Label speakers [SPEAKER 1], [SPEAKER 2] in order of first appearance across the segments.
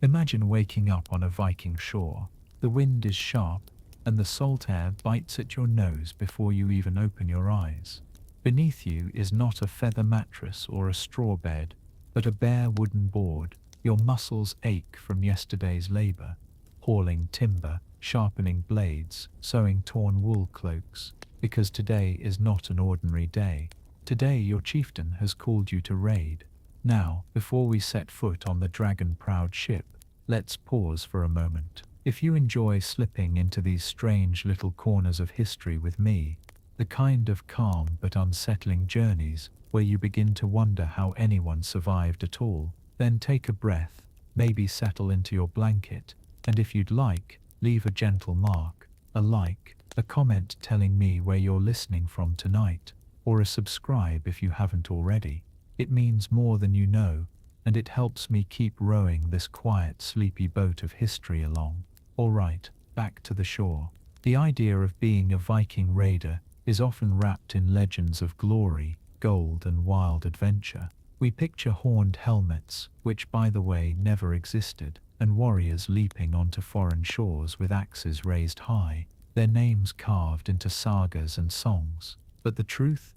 [SPEAKER 1] Imagine waking up on a Viking shore. The wind is sharp, and the salt air bites at your nose before you even open your eyes. Beneath you is not a feather mattress or a straw bed, but a bare wooden board. Your muscles ache from yesterday's labor, hauling timber, sharpening blades, sewing torn wool cloaks, because today is not an ordinary day. Today your chieftain has called you to raid. Now, before we set foot on the dragon-proud ship, let's pause for a moment. If you enjoy slipping into these strange little corners of history with me, the kind of calm but unsettling journeys where you begin to wonder how anyone survived at all, then take a breath, maybe settle into your blanket, and if you'd like, leave a gentle mark, a like, a comment telling me where you're listening from tonight, or a subscribe if you haven't already. It means more than you know, and it helps me keep rowing this quiet, sleepy boat of history along. Alright, back to the shore. The idea of being a Viking raider is often wrapped in legends of glory, gold and wild adventure. We picture horned helmets, which by the way never existed, and warriors leaping onto foreign shores with axes raised high, their names carved into sagas and songs. But the truth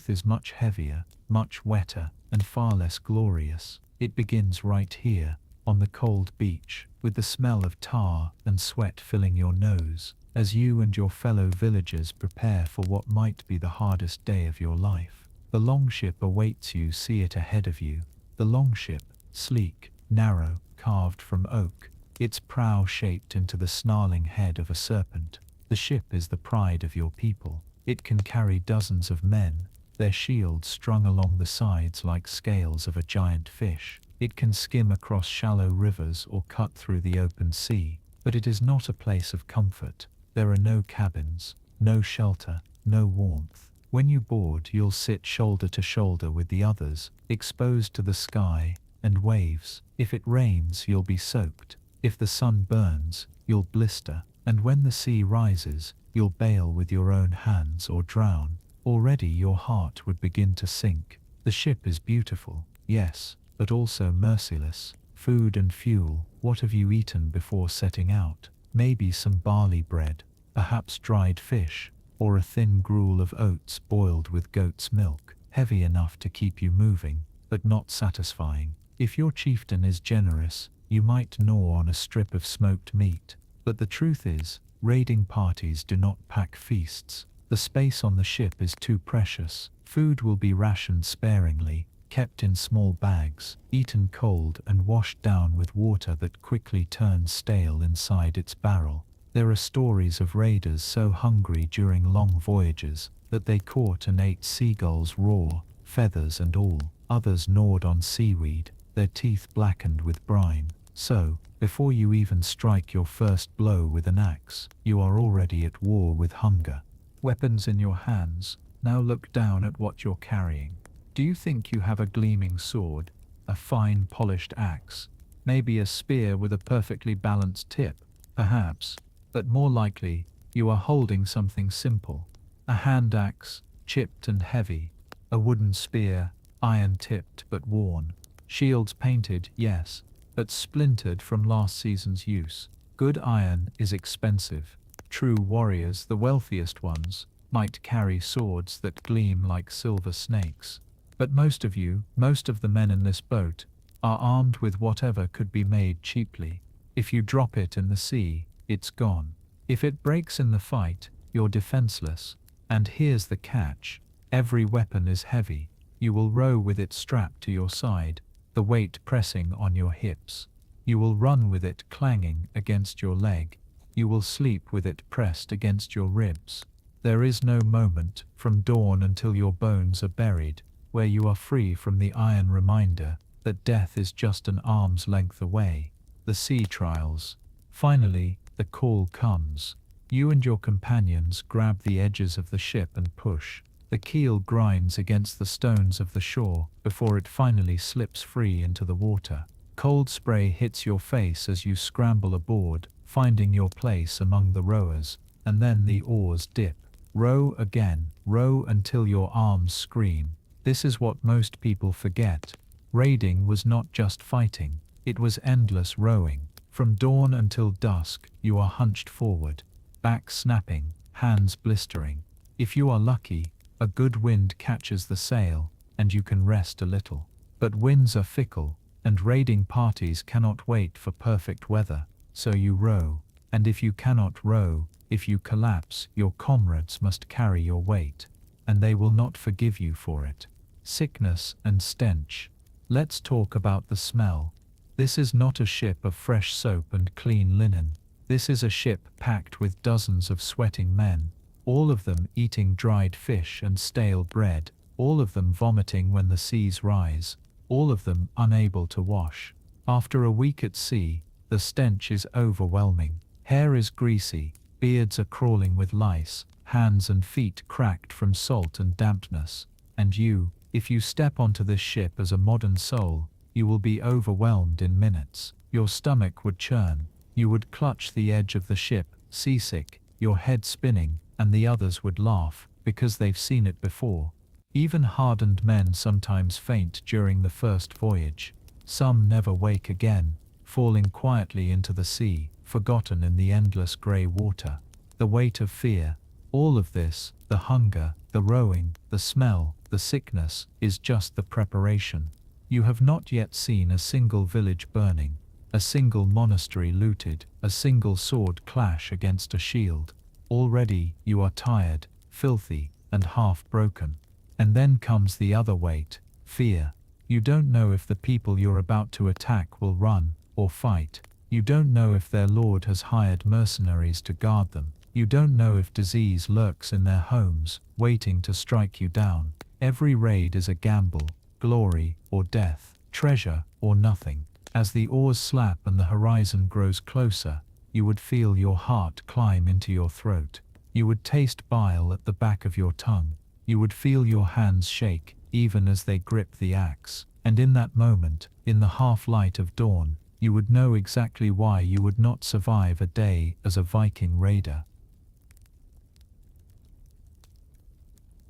[SPEAKER 1] is much heavier, much wetter, and far less glorious. It begins right here, on the cold beach, with the smell of tar and sweat filling your nose, as you and your fellow villagers prepare for what might be the hardest day of your life. The longship awaits you, see it ahead of you. The longship, sleek, narrow, carved from oak, its prow shaped into the snarling head of a serpent. The ship is the pride of your people. It can carry dozens of men, their shields strung along the sides like scales of a giant fish. It can skim across shallow rivers or cut through the open sea, but it is not a place of comfort. There are no cabins, no shelter, no warmth. When you board, you'll sit shoulder to shoulder with the others, exposed to the sky and waves. If it rains, you'll be soaked. If the sun burns, you'll blister. And when the sea rises, you'll bail with your own hands or drown. Already your heart would begin to sink. The ship is beautiful, yes, but also merciless. Food and fuel, what have you eaten before setting out? Maybe some barley bread, perhaps dried fish, or a thin gruel of oats boiled with goat's milk, heavy enough to keep you moving, but not satisfying. If your chieftain is generous, you might gnaw on a strip of smoked meat. But the truth is, raiding parties do not pack feasts. The space on the ship is too precious. Food will be rationed sparingly, kept in small bags, eaten cold and washed down with water that quickly turns stale inside its barrel. There are stories of raiders so hungry during long voyages that they caught and ate seagulls raw, feathers and all. Others gnawed on seaweed, their teeth blackened with brine. So, before you even strike your first blow with an axe, you are already at war with hunger. Weapons in your hands, now look down at what you're carrying. Do you think you have a gleaming sword, a fine polished axe, maybe a spear with a perfectly balanced tip? Perhaps, but more likely, you are holding something simple. A hand axe, chipped and heavy, a wooden spear, iron-tipped but worn, shields painted, yes, but splintered from last season's use. Good iron is expensive. True warriors, the wealthiest ones, might carry swords that gleam like silver snakes. But most of the men in this boat, are armed with whatever could be made cheaply. If you drop it in the sea, it's gone. If it breaks in the fight, you're defenseless. And here's the catch. Every weapon is heavy. You will row with it strapped to your side, the weight pressing on your hips. You will run with it clanging against your leg. You will sleep with it pressed against your ribs. There is no moment, from dawn until your bones are buried, where you are free from the iron reminder that death is just an arm's length away. The sea trials. Finally, the call comes. You and your companions grab the edges of the ship and push. The keel grinds against the stones of the shore before it finally slips free into the water. Cold spray hits your face as you scramble aboard, finding your place among the rowers, and then the oars dip. Row again, row until your arms scream. This is what most people forget. Raiding was not just fighting. It was endless rowing. From dawn until dusk, you are hunched forward, back snapping, hands blistering. If you are lucky, a good wind catches the sail, and you can rest a little. But winds are fickle, and raiding parties cannot wait for perfect weather, so you row. And if you cannot row, if you collapse, your comrades must carry your weight, and they will not forgive you for it. Sickness and stench. Let's talk about the smell. This is not a ship of fresh soap and clean linen. This is a ship packed with dozens of sweating men, all of them eating dried fish and stale bread, all of them vomiting when the seas rise, all of them unable to wash. After a week at sea, the stench is overwhelming. Hair is greasy, beards are crawling with lice, hands and feet cracked from salt and dampness. And you, if you step onto this ship as a modern soul, you will be overwhelmed in minutes. Your stomach would churn. You would clutch the edge of the ship, seasick, your head spinning, and the others would laugh, because they've seen it before. Even hardened men sometimes faint during the first voyage. Some never wake again, falling quietly into the sea, forgotten in the endless grey water. The weight of fear, all of this, the hunger, the rowing, the smell, the sickness, is just the preparation. You have not yet seen a single village burning, a single monastery looted, a single sword clash against a shield. Already you are tired, filthy, and half broken. And then comes the other weight, fear. You don't know if the people you're about to attack will run or fight. You don't know if their lord has hired mercenaries to guard them. You don't know if disease lurks in their homes, waiting to strike you down. Every raid is a gamble, glory or death, treasure or nothing. As the oars slap and the horizon grows closer, you would feel your heart climb into your throat. You would taste bile at the back of your tongue. You would feel your hands shake, even as they grip the axe. And in that moment, in the half-light of dawn, you would know exactly why you would not survive a day as a Viking raider.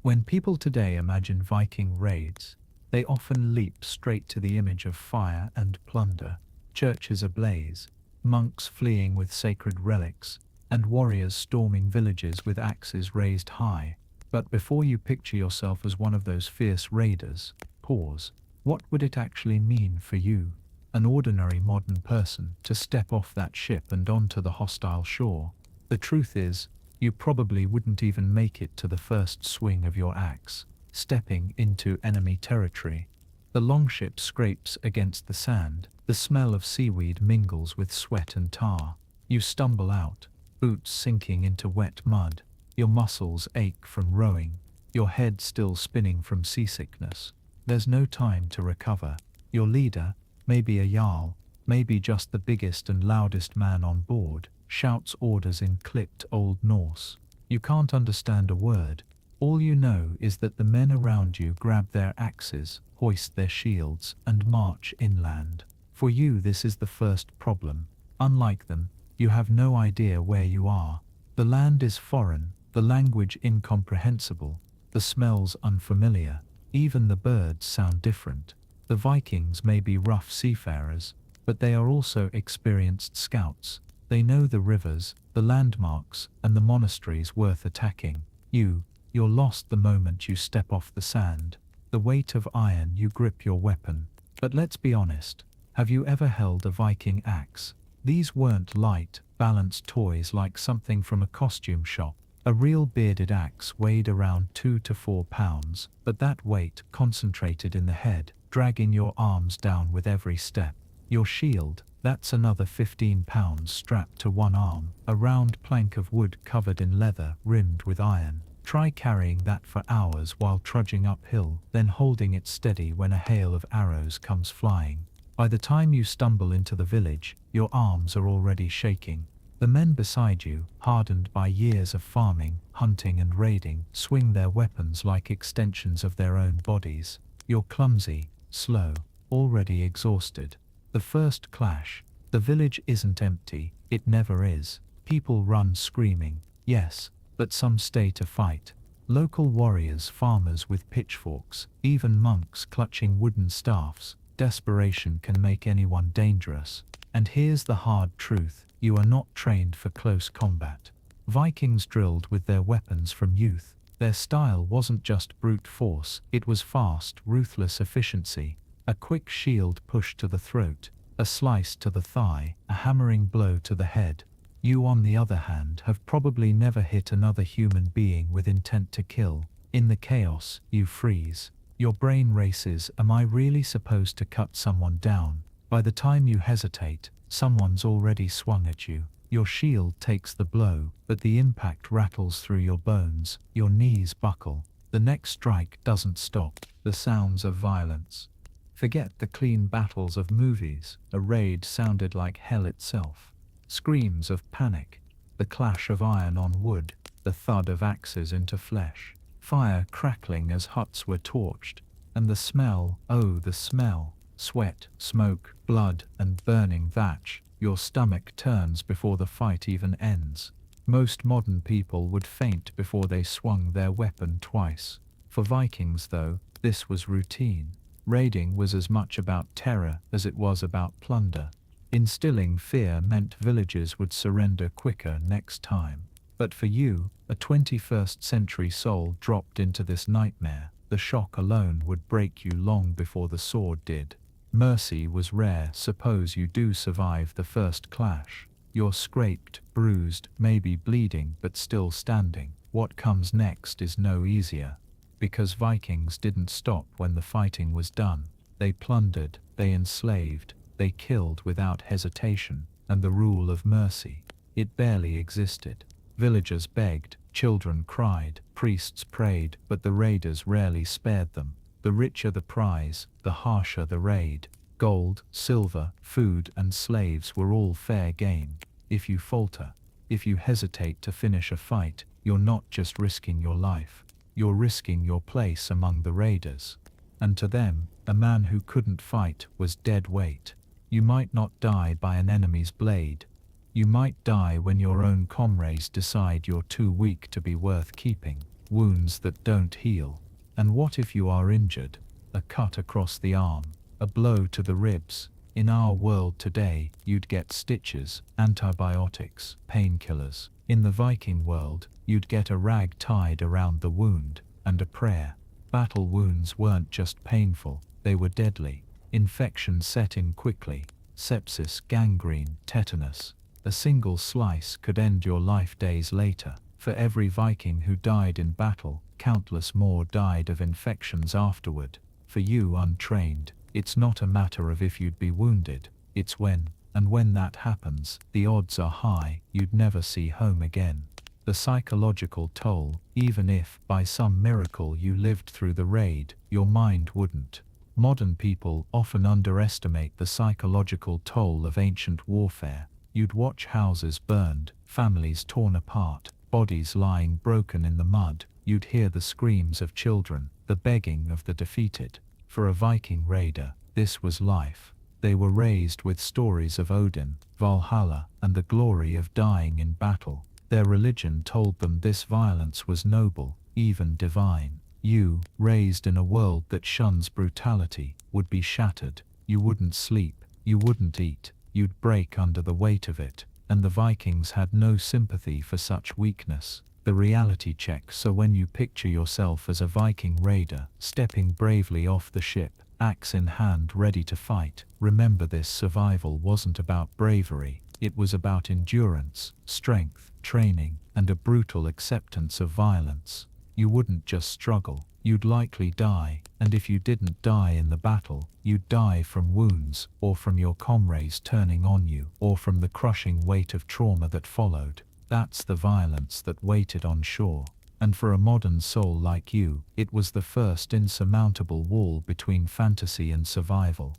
[SPEAKER 1] When people today imagine Viking raids, they often leap straight to the image of fire and plunder, churches ablaze, monks fleeing with sacred relics, and warriors storming villages with axes raised high. But before you picture yourself as one of those fierce raiders, pause. What would it actually mean for you, an ordinary modern person, to step off that ship and onto the hostile shore? The truth is, you probably wouldn't even make it to the first swing of your axe, stepping into enemy territory. The longship scrapes against the sand, the smell of seaweed mingles with sweat and tar. You stumble out, boots sinking into wet mud, your muscles ache from rowing, your head still spinning from seasickness. There's no time to recover. Your leader, maybe a jarl, maybe just the biggest and loudest man on board, shouts orders in clipped Old Norse. You can't understand a word. All you know is that the men around you grab their axes, hoist their shields, and march inland. For you, this is the first problem. Unlike them, you have no idea where you are. The land is foreign, the language incomprehensible, the smells unfamiliar. Even the birds sound different. The Vikings may be rough seafarers, but they are also experienced scouts. They know the rivers, the landmarks, and the monasteries worth attacking. You're lost the moment you step off the sand. The weight of iron, you grip your weapon. But let's be honest, have you ever held a Viking axe? These weren't light, balanced toys like something from a costume shop. A real bearded axe weighed around 2 to 4 pounds, but that weight concentrated in the head, dragging your arms down with every step. Your shield, that's another 15 pounds strapped to one arm, a round plank of wood covered in leather, rimmed with iron. Try carrying that for hours while trudging uphill, then holding it steady when a hail of arrows comes flying. By the time you stumble into the village, your arms are already shaking. The men beside you, hardened by years of farming, hunting and raiding, swing their weapons like extensions of their own bodies. You're clumsy, slow, already exhausted. The first clash. The village isn't empty, it never is. People run screaming, yes, but some stay to fight. Local warriors, farmers with pitchforks, even monks clutching wooden staffs. desperation can make anyone dangerous. And here's the hard truth: you are not trained for close combat. Vikings drilled with their weapons from youth. Their style wasn't just brute force, it was fast, ruthless efficiency. A quick shield push to the throat, a slice to the thigh, a hammering blow to the head. You, on the other hand, have probably never hit another human being with intent to kill. In the chaos, you freeze. Your brain races: am I really supposed to cut someone down? By the time you hesitate, someone's already swung at you. Your shield takes the blow, but the impact rattles through your bones, your knees buckle. The next strike doesn't stop. The sounds of violence. Forget the clean battles of movies. A raid sounded like hell itself. Screams of panic, the clash of iron on wood, the thud of axes into flesh, fire crackling as huts were torched, and the smell, oh the smell, sweat, smoke, blood, and burning thatch. Your stomach turns before the fight even ends. Most modern people would faint before they swung their weapon twice. For Vikings, though, this was routine. Raiding was as much about terror as it was about plunder. Instilling fear meant villages would surrender quicker next time. But for you, a 21st century soul dropped into this nightmare, the shock alone would break you long before the sword did. Mercy was rare. Suppose you do survive the first clash. You're scraped, bruised, maybe bleeding, but still standing. What comes next is no easier. Because Vikings didn't stop when the fighting was done. They plundered, they enslaved, they killed without hesitation, and the rule of mercy, it barely existed. Villagers begged, children cried, priests prayed, but the raiders rarely spared them. The richer the prize, the harsher the raid. Gold, silver, food, and slaves were all fair game. If you falter, if you hesitate to finish a fight, you're not just risking your life, you're risking your place among the raiders. And to them, a man who couldn't fight was dead weight. You might not die by an enemy's blade. You might die when your own comrades decide you're too weak to be worth keeping. Wounds that don't heal. And what if you are injured? A cut across the arm, a blow to the ribs. In our world today, you'd get stitches, antibiotics, painkillers. In the Viking world, you'd get a rag tied around the wound, and a prayer. Battle wounds weren't just painful, they were deadly. Infection set in quickly. Sepsis, gangrene, tetanus. A single slice could end your life days later. For every Viking who died in battle, countless more died of infections afterward. For you untrained, it's not a matter of if you'd be wounded, it's when. And when that happens, the odds are high you'd never see home again. The psychological toll, even if, by some miracle, you lived through the raid, your mind wouldn't. Modern people often underestimate the psychological toll of ancient warfare. You'd watch houses burned, families torn apart, bodies lying broken in the mud. You'd hear the screams of children, the begging of the defeated. For a Viking raider, this was life. They were raised with stories of Odin, Valhalla, and the glory of dying in battle. Their religion told them this violence was noble, even divine. You, raised in a world that shuns brutality, would be shattered. You wouldn't sleep, you wouldn't eat, you'd break under the weight of it. And the Vikings had no sympathy for such weakness. The reality check: so when you picture yourself as a Viking raider, stepping bravely off the ship, axe in hand ready to fight, remember this: survival wasn't about bravery, it was about endurance, strength, training, and a brutal acceptance of violence. You wouldn't just struggle, you'd likely die, and if you didn't die in the battle, you'd die from wounds, or from your comrades turning on you, or from the crushing weight of trauma that followed. That's the violence that waited on shore. And for a modern soul like you, it was the first insurmountable wall between fantasy and survival.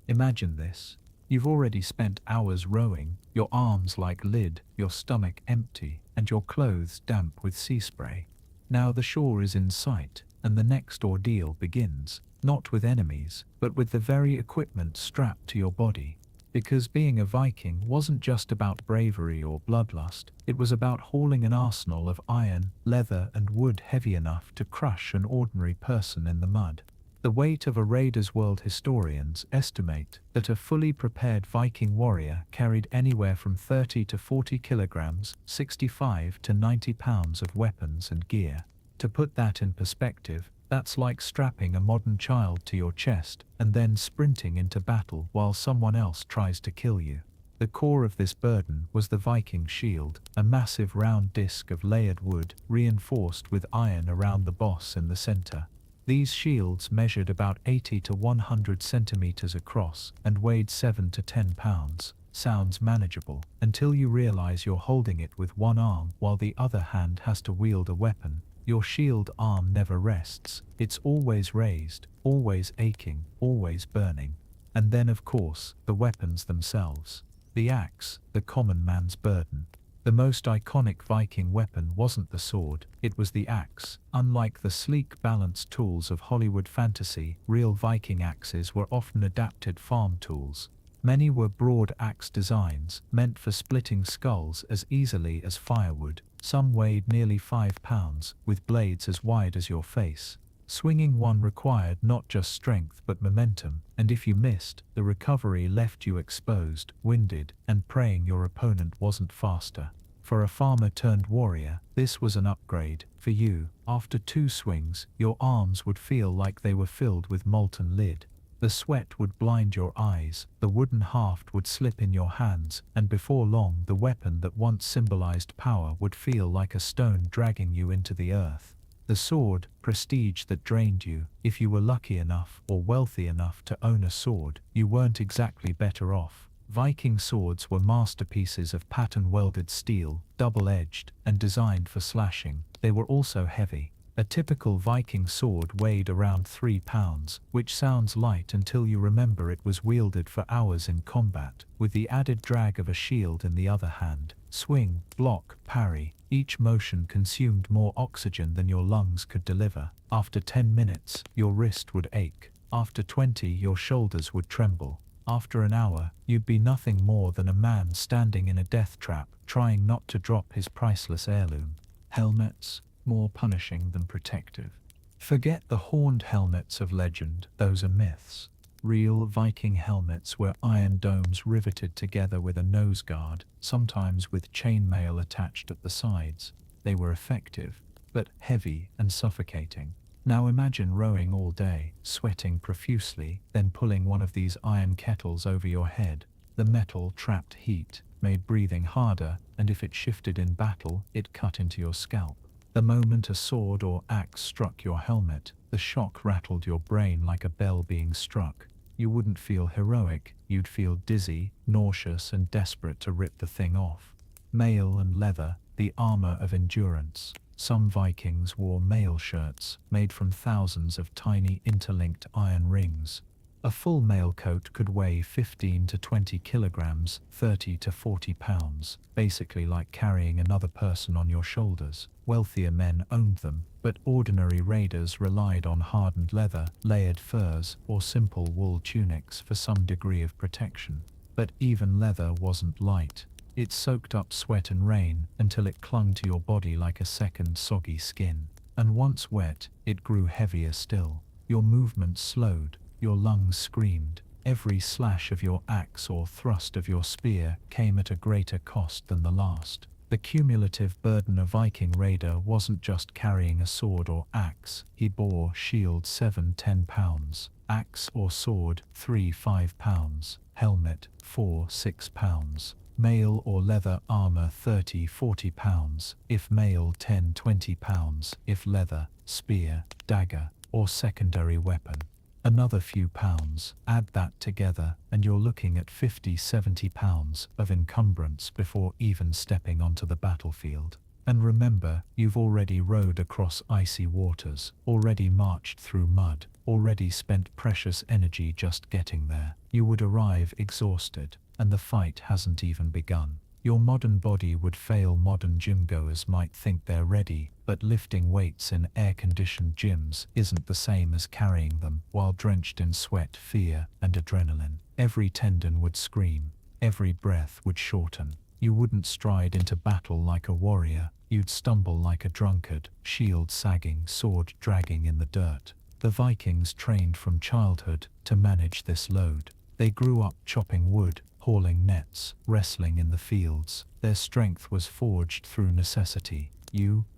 [SPEAKER 1] Imagine this. You've already spent hours rowing, your arms like lid, your stomach empty, and your clothes damp with sea spray. Now the shore is in sight, and the next ordeal begins, not with enemies, but with the very equipment strapped to your body. Because being a Viking wasn't just about bravery or bloodlust, it was about hauling an arsenal of iron, leather, and wood heavy enough to crush an ordinary person in the mud. The weight of a raider's world historians estimate that a fully prepared Viking warrior carried anywhere from 30 to 40 kilograms, 65 to 90 pounds of weapons and gear. To put that in perspective, that's like strapping a modern child to your chest and then sprinting into battle while someone else tries to kill you. The core of this burden was the Viking shield, a massive round disc of layered wood reinforced with iron around the boss in the center. These shields measured about 80 to 100 centimeters across and weighed 7 to 10 pounds. Sounds manageable, until you realize you're holding it with one arm while the other hand has to wield a weapon. Your shield arm never rests. It's always raised, always aching, always burning. And then of course, the weapons themselves. The axe, the common man's burden. The most iconic Viking weapon wasn't the sword, it was the axe. Unlike the sleek, balanced tools of Hollywood fantasy, real Viking axes were often adapted farm tools. Many were broad axe designs, meant for splitting skulls as easily as firewood. Some weighed nearly 5 pounds, with blades as wide as your face. Swinging one required not just strength but momentum, and if you missed, the recovery left you exposed, winded, and praying your opponent wasn't faster. For a farmer turned warrior, this was an upgrade. For you, after 2 swings, your arms would feel like they were filled with molten lead. The sweat would blind your eyes, the wooden haft would slip in your hands, and before long the weapon that once symbolized power would feel like a stone dragging you into the earth. The sword, prestige that drained you. If you were lucky enough or wealthy enough to own a sword, you weren't exactly better off. Viking swords were masterpieces of pattern-welded steel, double-edged, and designed for slashing. They were also heavy. A typical Viking sword weighed around 3 pounds, which sounds light until you remember it was wielded for hours in combat, with the added drag of a shield in the other hand. Swing, block, parry. Each motion consumed more oxygen than your lungs could deliver. After 10 minutes, your wrist would ache. After 20, your shoulders would tremble. After an hour, you'd be nothing more than a man standing in a death trap, trying not to drop his priceless heirloom. Helmets, more punishing than protective. Forget the horned helmets of legend, those are myths. Real Viking helmets were iron domes riveted together with a nose guard, sometimes with chainmail attached at the sides. They were effective, but heavy and suffocating. Now imagine rowing all day, sweating profusely, then pulling one of these iron kettles over your head. The metal trapped heat, made breathing harder, and if it shifted in battle, it cut into your scalp. The moment a sword or axe struck your helmet, the shock rattled your brain like a bell being struck. You wouldn't feel heroic, you'd feel dizzy, nauseous, and desperate to rip the thing off. Mail and leather, the armor of endurance. Some Vikings wore mail shirts, made from thousands of tiny interlinked iron rings. A full mail coat could weigh 15 to 20 kilograms, 30 to 40 pounds, basically like carrying another person on your shoulders. Wealthier men owned them, but ordinary raiders relied on hardened leather, layered furs, or simple wool tunics for some degree of protection. But even leather wasn't light. It soaked up sweat and rain until it clung to your body like a second soggy skin. And once wet, it grew heavier still. Your movements slowed. Your lungs screamed. Every slash of your axe or thrust of your spear came at a greater cost than the last. The cumulative burden of Viking raider wasn't just carrying a sword or axe. He bore shield 7-10 pounds, axe or sword 3-5 pounds, helmet 4-6 pounds, mail or leather armor 30-40 pounds, if mail 10-20 pounds, if leather, spear, dagger, or secondary weapon. Another few pounds, add that together, and you're looking at 50-70 pounds of encumbrance before even stepping onto the battlefield. And remember, you've already rowed across icy waters, already marched through mud, already spent precious energy just getting there. You would arrive exhausted, and the fight hasn't even begun. Your modern body would fail. Modern gym-goers might think they're ready, but lifting weights in air-conditioned gyms isn't the same as carrying them while drenched in sweat, fear, and adrenaline. Every tendon would scream, every breath would shorten. You wouldn't stride into battle like a warrior, you'd stumble like a drunkard, shield sagging, sword dragging in the dirt. The Vikings trained from childhood to manage this load. They grew up chopping wood, hauling nets, wrestling in the fields. Their strength was forged through necessity.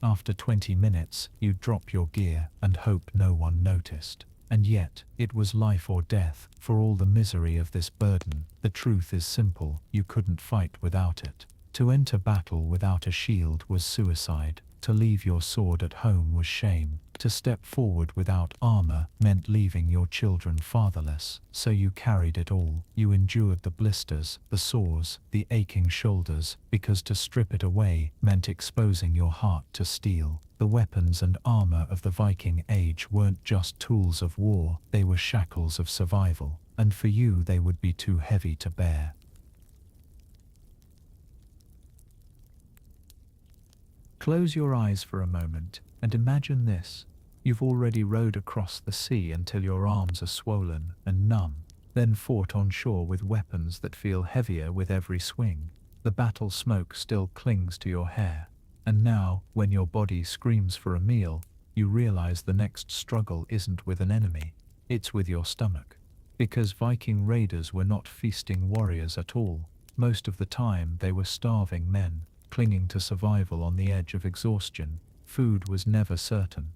[SPEAKER 1] After 20 minutes, you'd drop your gear and hope no one noticed. And yet, it was life or death, for all the misery of this burden. The truth is simple, you couldn't fight without it. To enter battle without a shield was suicide. To leave your sword at home was shame. To step forward without armor meant leaving your children fatherless. So you carried it all. You endured the blisters, the sores, the aching shoulders, because to strip it away meant exposing your heart to steel. The weapons and armor of the Viking age weren't just tools of war, they were shackles of survival. And for you they would be too heavy to bear. Close your eyes for a moment and imagine this. You've already rowed across the sea until your arms are swollen and numb, then fought on shore with weapons that feel heavier with every swing. The battle smoke still clings to your hair. And now, when your body screams for a meal, you realize the next struggle isn't with an enemy, it's with your stomach. Because Viking raiders were not feasting warriors at all. Most of the time they were starving men, clinging to survival on the edge of exhaustion. Food was never certain.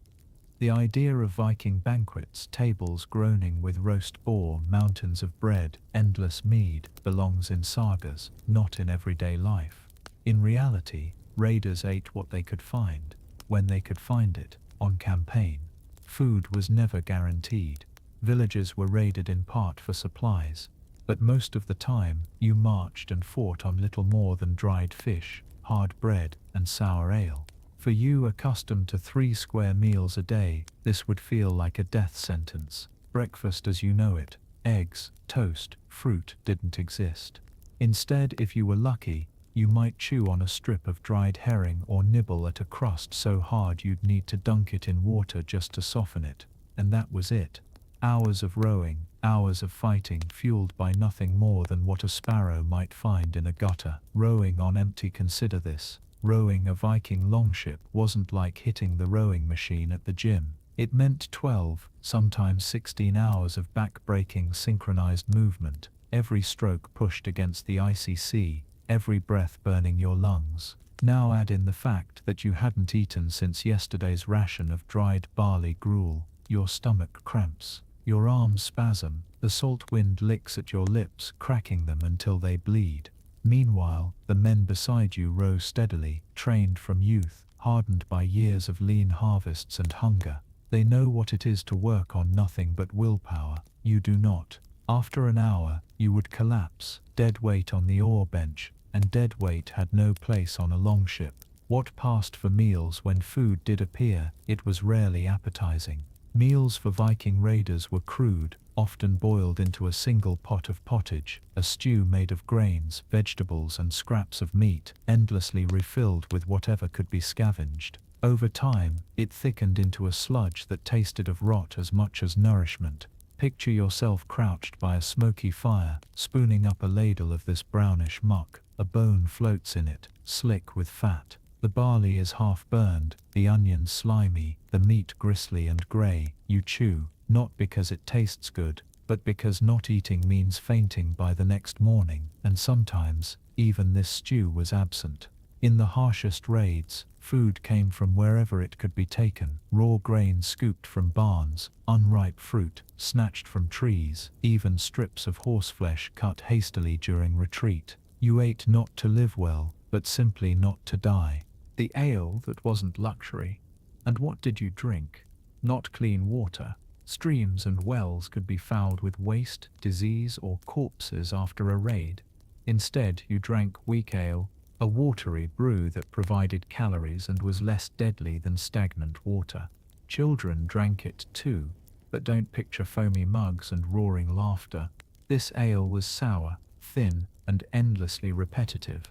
[SPEAKER 1] The idea of Viking banquets, tables groaning with roast boar, mountains of bread, endless mead, belongs in sagas, not in everyday life. In reality, raiders ate what they could find, when they could find it, on campaign. Food was never guaranteed. Villages were raided in part for supplies, but most of the time, you marched and fought on little more than dried fish, hard bread, and sour ale. For you accustomed to 3 square meals a day, this would feel like a death sentence. Breakfast as you know it, eggs, toast, fruit didn't exist. Instead, if you were lucky, you might chew on a strip of dried herring or nibble at a crust so hard you'd need to dunk it in water just to soften it. And that was it. Hours of rowing, hours of fighting, fueled by nothing more than what a sparrow might find in a gutter. Rowing on empty. Consider this. Rowing a Viking longship wasn't like hitting the rowing machine at the gym. It meant 12, sometimes 16 hours of back-breaking synchronized movement, every stroke pushed against the icy sea, every breath burning your lungs. Now add in the fact that you hadn't eaten since yesterday's ration of dried barley gruel. Your stomach cramps, your arms spasm, the salt wind licks at your lips, cracking them until they bleed. Meanwhile, the men beside you row steadily, trained from youth, hardened by years of lean harvests and hunger. They know what it is to work on nothing but willpower. You do not. After an hour, you would collapse, dead weight on the oar bench, and dead weight had no place on a longship. What passed for meals when food did appear, it was rarely appetizing. Meals for Viking raiders were crude, often boiled into a single pot of pottage, a stew made of grains, vegetables and scraps of meat, endlessly refilled with whatever could be scavenged. Over time, it thickened into a sludge that tasted of rot as much as nourishment. Picture yourself crouched by a smoky fire, spooning up a ladle of this brownish muck. A bone floats in it, slick with fat. The barley is half burned, the onions slimy, the meat gristly and grey. You chew, not because it tastes good, but because not eating means fainting by the next morning, and sometimes, even this stew was absent. In the harshest raids, food came from wherever it could be taken. Raw grain scooped from barns, unripe fruit, snatched from trees, even strips of horseflesh cut hastily during retreat. You ate not to live well, but simply not to die. The ale that wasn't luxury. And what did you drink? Not clean water. Streams and wells could be fouled with waste, disease, or corpses after a raid. Instead, you drank weak ale, a watery brew that provided calories and was less deadly than stagnant water. Children drank it too, but don't picture foamy mugs and roaring laughter. This ale was sour, thin, and endlessly repetitive.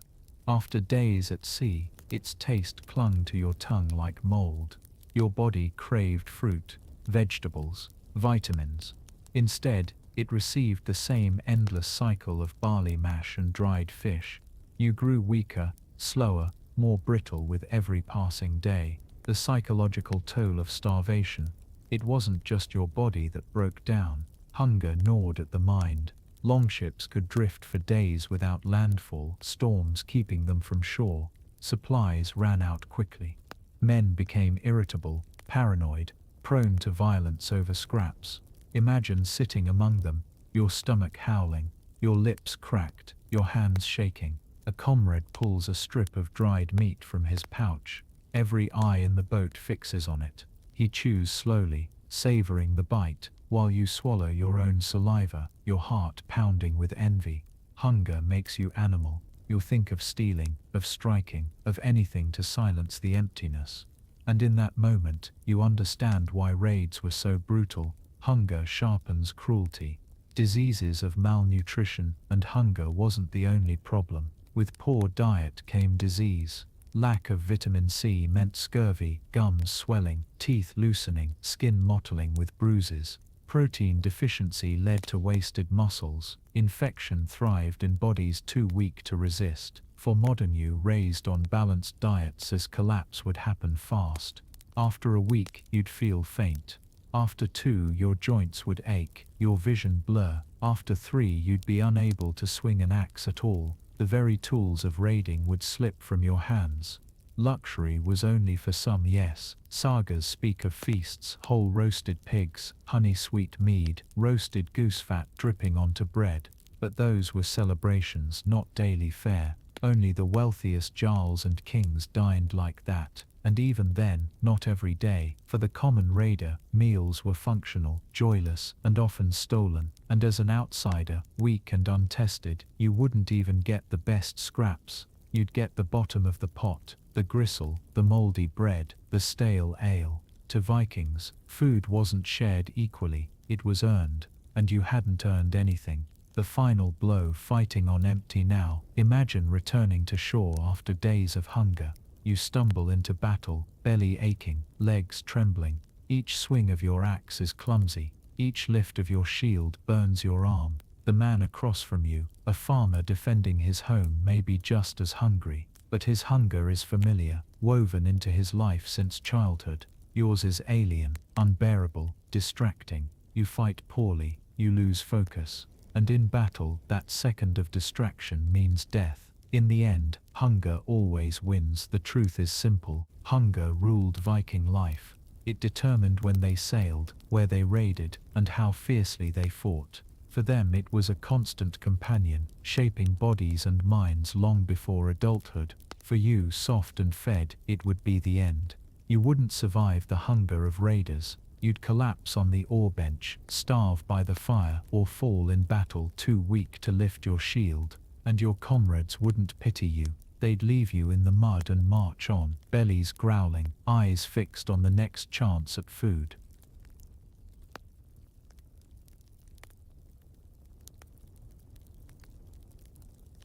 [SPEAKER 1] After days at sea, its taste clung to your tongue like mold. Your body craved fruit, vegetables, vitamins. Instead, It received the same endless cycle of barley mash and dried fish. You grew weaker, slower, more brittle with every passing day. The psychological toll of starvation. It wasn't just your body that broke down. Hunger gnawed at the mind. Longships could drift for days without landfall, storms keeping them from shore. Supplies ran out quickly. Men became irritable, paranoid, prone to violence over scraps. Imagine sitting among them, your stomach howling, your lips cracked, your hands shaking. A comrade pulls a strip of dried meat from his pouch. Every eye in the boat fixes on it. He chews slowly, savoring the bite, while you swallow your own saliva, your heart pounding with envy. Hunger makes you animal. You'll think of stealing, of striking, of anything to silence the emptiness. And in that moment, you understand why raids were so brutal. Hunger sharpens cruelty. Diseases of malnutrition and hunger wasn't the only problem. With poor diet came disease. Lack of vitamin C meant scurvy, gums swelling, teeth loosening, skin mottling with bruises. Protein deficiency led to wasted muscles. Infection thrived in bodies too weak to resist. For modern you raised on balanced diets as collapse would happen fast. After a week, you'd feel faint. After 2, your joints would ache, your vision blur. After 3, you'd be unable to swing an axe at all. The very tools of raiding would slip from your hands. Luxury was only for some, yes. Sagas speak of feasts, whole roasted pigs, honey-sweet mead, roasted goose fat dripping onto bread. But those were celebrations, not daily fare. Only the wealthiest jarls and kings dined like that. And even then, not every day. For the common raider, meals were functional, joyless, and often stolen. And as an outsider, weak and untested, you wouldn't even get the best scraps. You'd get the bottom of the pot, the gristle, the moldy bread, the stale ale. To Vikings, food wasn't shared equally, it was earned. And you hadn't earned anything. The final blow, fighting on empty now. Imagine returning to shore after days of hunger. You stumble into battle, belly aching, legs trembling. Each swing of your axe is clumsy. Each lift of your shield burns your arm. The man across from you, a farmer defending his home, may be just as hungry, but his hunger is familiar, woven into his life since childhood. Yours is alien, unbearable, distracting. You fight poorly, you lose focus. And in battle, that second of distraction means death. In the end, hunger always wins. The truth is simple. Hunger ruled Viking life. It determined when they sailed, where they raided, and how fiercely they fought. For them it was a constant companion, shaping bodies and minds long before adulthood. For you, soft and fed, it would be the end. You wouldn't survive the hunger of raiders. You'd collapse on the oar bench, starve by the fire, or fall in battle too weak to lift your shield. And your comrades wouldn't pity you. They'd leave you in the mud and march on, bellies growling, eyes fixed on the next chance at food.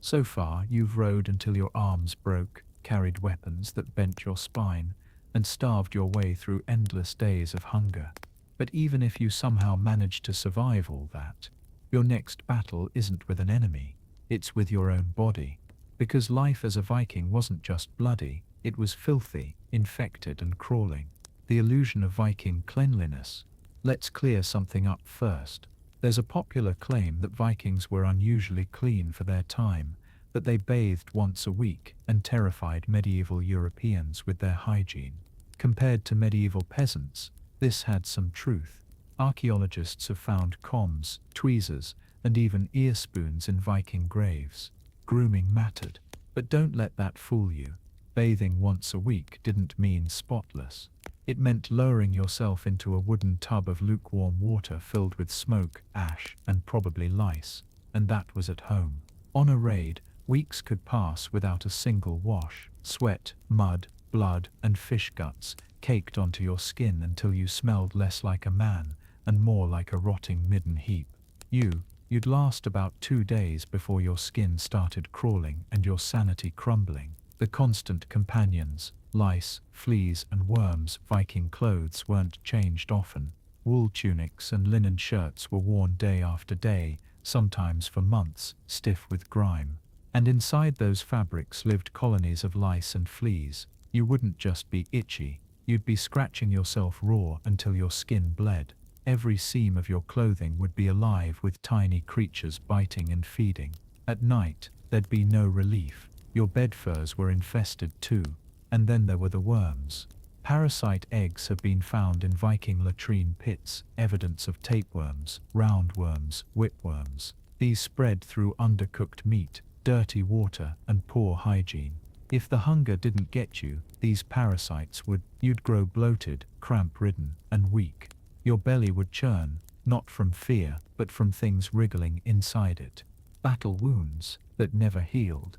[SPEAKER 1] So far, you've rowed until your arms broke, carried weapons that bent your spine, and starved your way through endless days of hunger. But even if you somehow managed to survive all that, your next battle isn't with an enemy. It's with your own body. Because life as a Viking wasn't just bloody, it was filthy, infected and crawling. The illusion of Viking cleanliness. Let's clear something up first. There's a popular claim that Vikings were unusually clean for their time, that they bathed once a week and terrified medieval Europeans with their hygiene. Compared to medieval peasants, this had some truth. Archaeologists have found combs, tweezers, and even ear spoons in Viking graves. Grooming mattered. But don't let that fool you. Bathing once a week didn't mean spotless. It meant lowering yourself into a wooden tub of lukewarm water filled with smoke, ash, and probably lice. And that was at home. On a raid, weeks could pass without a single wash. Sweat, mud, blood, and fish guts caked onto your skin until you smelled less like a man and more like a rotting midden heap. You'd last about 2 days before your skin started crawling and your sanity crumbling. The constant companions, lice, fleas and worms. Viking clothes weren't changed often. Wool tunics and linen shirts were worn day after day, sometimes for months, stiff with grime. And inside those fabrics lived colonies of lice and fleas. You wouldn't just be itchy, you'd be scratching yourself raw until your skin bled. Every seam of your clothing would be alive with tiny creatures biting and feeding. At night, there'd be no relief. Your bedfurs were infested too. And then there were the worms. Parasite eggs have been found in Viking latrine pits, evidence of tapeworms, roundworms, whipworms. These spread through undercooked meat, dirty water, and poor hygiene. If the hunger didn't get you, these parasites would. You'd grow bloated, cramp-ridden, and weak. Your belly would churn, not from fear, but from things wriggling inside it. Battle wounds that never healed.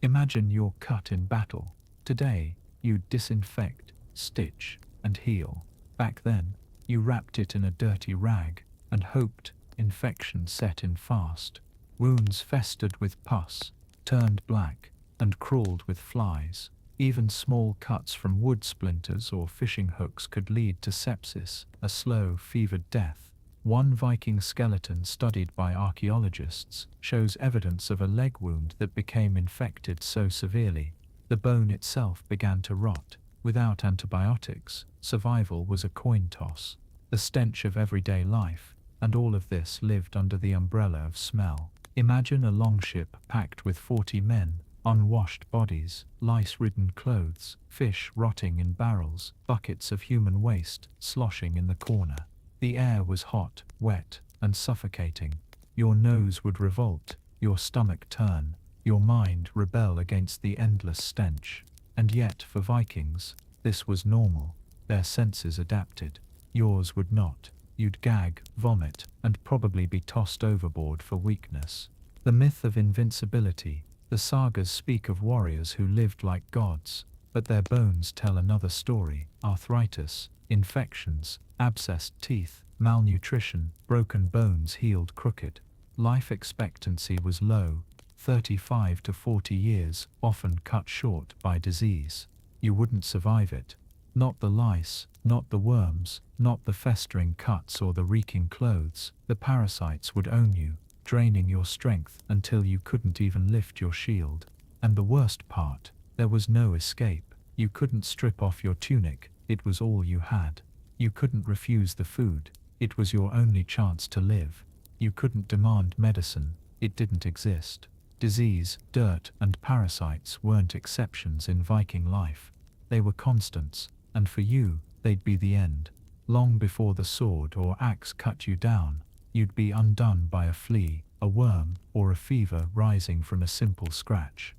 [SPEAKER 1] Imagine you're cut in battle. Today, you'd disinfect, stitch, and heal. Back then, you wrapped it in a dirty rag and hoped infection set in fast. Wounds festered with pus, turned black, and crawled with flies. Even small cuts from wood splinters or fishing hooks could lead to sepsis, a slow, fevered death. One Viking skeleton studied by archaeologists shows evidence of a leg wound that became infected so severely, the bone itself began to rot. Without antibiotics, survival was a coin toss. The stench of everyday life, and all of this lived under the umbrella of smell. Imagine a longship packed with 40 men, unwashed bodies, lice-ridden clothes, fish rotting in barrels, buckets of human waste sloshing in the corner. The air was hot, wet, and suffocating. Your nose would revolt, your stomach turn, your mind rebel against the endless stench. And yet, for Vikings, this was normal. Their senses adapted. Yours would not. You'd gag, vomit, and probably be tossed overboard for weakness. The myth of invincibility. The sagas speak of warriors who lived like gods, but their bones tell another story. Arthritis, infections, abscessed teeth, malnutrition, broken bones healed crooked. Life expectancy was low, 35 to 40 years, often cut short by disease. You wouldn't survive it. Not the lice, not the worms, not the festering cuts or the reeking clothes. The parasites would own you, draining your strength until you couldn't even lift your shield. And the worst part, there was no escape. You couldn't strip off your tunic, it was all you had. You couldn't refuse the food, it was your only chance to live. You couldn't demand medicine, it didn't exist. Disease, dirt, and parasites weren't exceptions in Viking life. They were constants, and for you, they'd be the end. Long before the sword or axe cut you down, you'd be undone by a flea, a worm, or a fever rising from a simple scratch.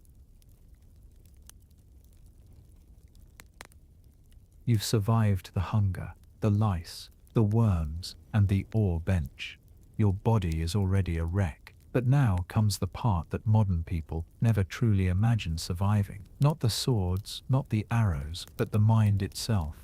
[SPEAKER 1] You've survived the hunger, the lice, the worms, and the ore bench. Your body is already a wreck. But now comes the part that modern people never truly imagine surviving. Not the swords, not the arrows, but the mind itself.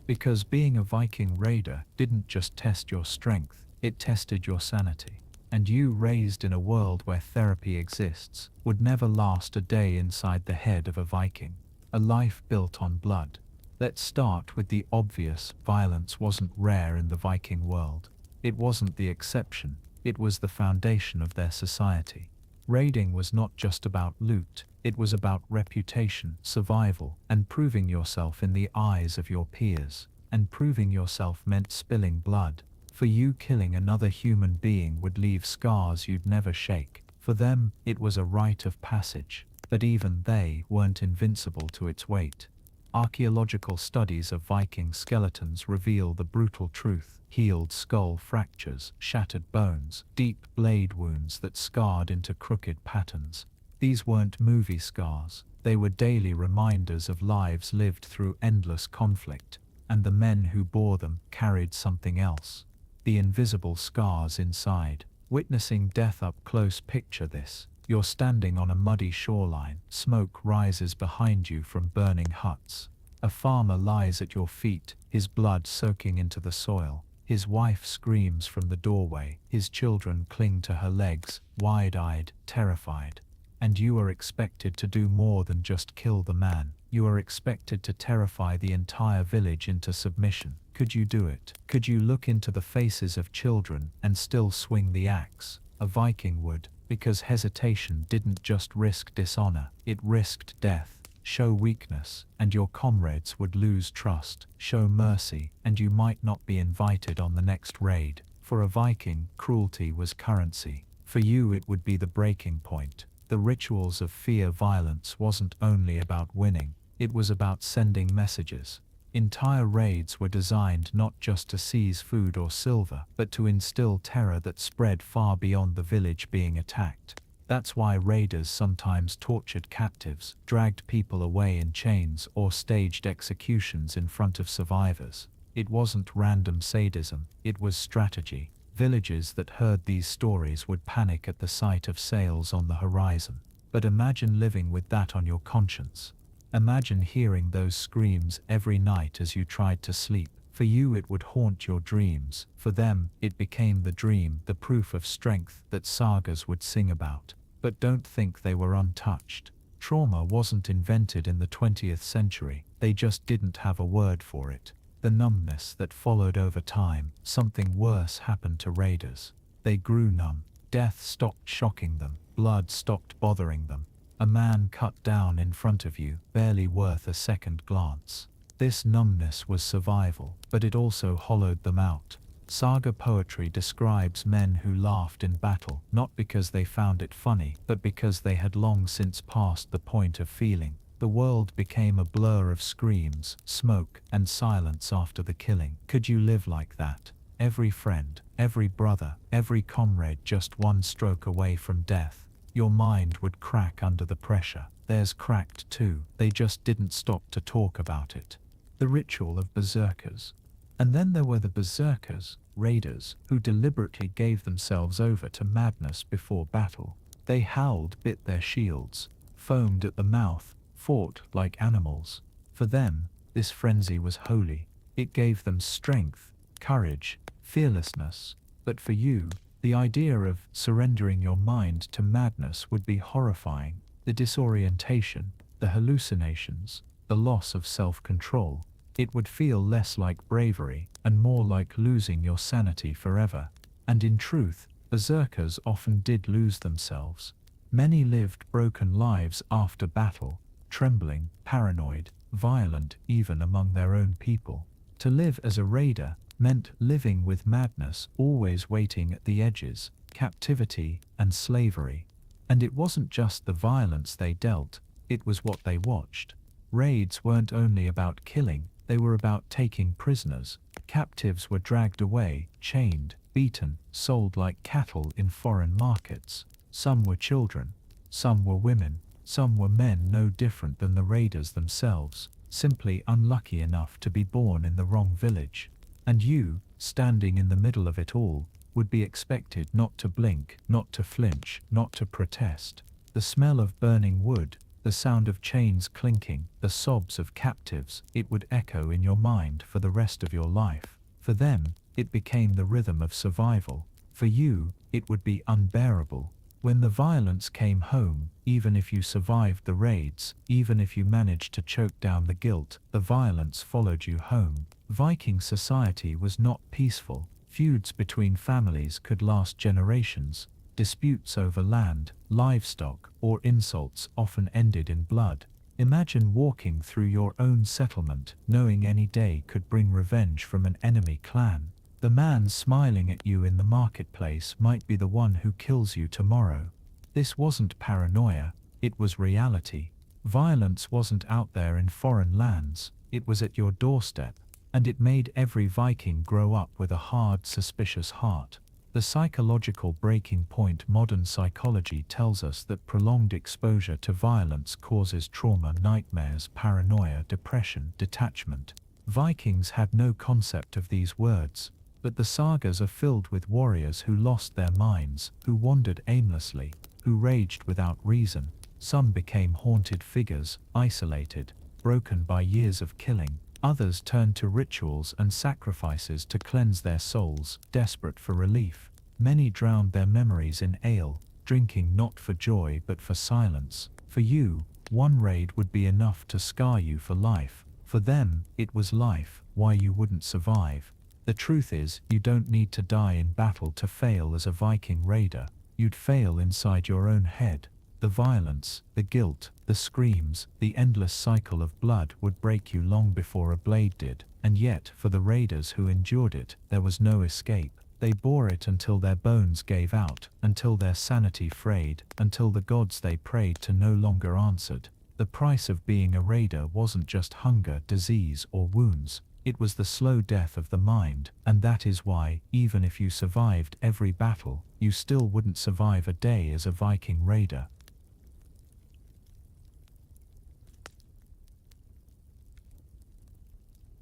[SPEAKER 1] Because being a Viking raider didn't just test your strength, it tested your sanity. And you, raised in a world where therapy exists, would never last a day inside the head of a Viking. A life built on blood. Let's start with the obvious. Violence wasn't rare in the Viking world. It wasn't the exception. It was the foundation of their society. Raiding was not just about loot, it was about reputation, survival, and proving yourself in the eyes of your peers. And proving yourself meant spilling blood. For you, killing another human being would leave scars you'd never shake. For them, it was a rite of passage, but even they weren't invincible to its weight. Archaeological studies of Viking skeletons reveal the brutal truth. Healed skull fractures, shattered bones, deep blade wounds that scarred into crooked patterns. These weren't movie scars, they were daily reminders of lives lived through endless conflict, and the men who bore them carried something else. The invisible scars inside. Witnessing death up close. Picture this. You're standing on a muddy shoreline, smoke rises behind you from burning huts. A farmer lies at your feet, his blood soaking into the soil. His wife screams from the doorway, his children cling to her legs, wide-eyed, terrified. And you are expected to do more than just kill the man. You are expected to terrify the entire village into submission. Could you do it? Could you look into the faces of children and still swing the axe? A Viking would, because hesitation didn't just risk dishonor, it risked death. Show weakness, and your comrades would lose trust. Show mercy, and you might not be invited on the next raid. For a Viking, cruelty was currency. For you it would be the breaking point. The rituals of fear violence wasn't only about winning, it was about sending messages. Entire raids were designed not just to seize food or silver, but to instill terror that spread far beyond the village being attacked. That's why raiders sometimes tortured captives, dragged people away in chains, or staged executions in front of survivors. It wasn't random sadism, it was strategy. Villages that heard these stories would panic at the sight of sails on the horizon. But imagine living with that on your conscience. Imagine hearing those screams every night as you tried to sleep. For you it would haunt your dreams. For them, it became the dream, the proof of strength that sagas would sing about. But don't think they were untouched. Trauma wasn't invented in the 20th century, they just didn't have a word for it. The numbness that followed over time, something worse happened to raiders. They grew numb. Death stopped shocking them. Blood stopped bothering them. A man cut down in front of you, barely worth a second glance. This numbness was survival, but it also hollowed them out. Saga poetry describes men who laughed in battle, not because they found it funny, but because they had long since passed the point of feeling. The world became a blur of screams, smoke, and silence after the killing. Could you live like that? Every friend, every brother, every comrade just one stroke away from death. Your mind would crack under the pressure. Theirs cracked too. They just didn't stop to talk about it. The ritual of berserkers. And then there were the berserkers, raiders, who deliberately gave themselves over to madness before battle. They howled, bit their shields, foamed at the mouth, fought like animals. For them, this frenzy was holy. It gave them strength, courage, fearlessness. But for you, the idea of surrendering your mind to madness would be horrifying. The disorientation, the hallucinations, the loss of self-control. It would feel less like bravery and more like losing your sanity forever. And in truth, berserkers often did lose themselves. Many lived broken lives after battle, trembling, paranoid, violent even among their own people. To live as a raider meant living with madness, always waiting at the edges, captivity and slavery. And it wasn't just the violence they dealt, it was what they watched. Raids weren't only about killing, they were about taking prisoners. Captives were dragged away, chained, beaten, sold like cattle in foreign markets. Some were children, some were women, some were men no different than the raiders themselves, simply unlucky enough to be born in the wrong village. And you, standing in the middle of it all, would be expected not to blink, not to flinch, not to protest. The smell of burning wood, the sound of chains clinking, the sobs of captives, it would echo in your mind for the rest of your life. For them, it became the rhythm of survival. For you, it would be unbearable. When the violence came home, even if you survived the raids, even if you managed to choke down the guilt, the violence followed you home. Viking society was not peaceful. Feuds between families could last generations. Disputes over land, livestock, or insults often ended in blood. Imagine walking through your own settlement, knowing any day could bring revenge from an enemy clan. The man smiling at you in the marketplace might be the one who kills you tomorrow. This wasn't paranoia, it was reality. Violence wasn't out there in foreign lands, it was at your doorstep. And it made every Viking grow up with a hard, suspicious heart. The psychological breaking point: modern psychology tells us that prolonged exposure to violence causes trauma, nightmares, paranoia, depression, detachment. Vikings had no concept of these words, but the sagas are filled with warriors who lost their minds, who wandered aimlessly, who raged without reason. Some became haunted figures, isolated, broken by years of killing. Others turned to rituals and sacrifices to cleanse their souls, desperate for relief. Many drowned their memories in ale, drinking not for joy but for silence. For you, one raid would be enough to scar you for life. For them, it was life, why you wouldn't survive. The truth is, you don't need to die in battle to fail as a Viking raider. You'd fail inside your own head. The violence, the guilt, the screams, the endless cycle of blood would break you long before a blade did, and yet, for the raiders who endured it, there was no escape. They bore it until their bones gave out, until their sanity frayed, until the gods they prayed to no longer answered. The price of being a raider wasn't just hunger, disease, or wounds. It was the slow death of the mind, and that is why, even if you survived every battle, you still wouldn't survive a day as a Viking raider.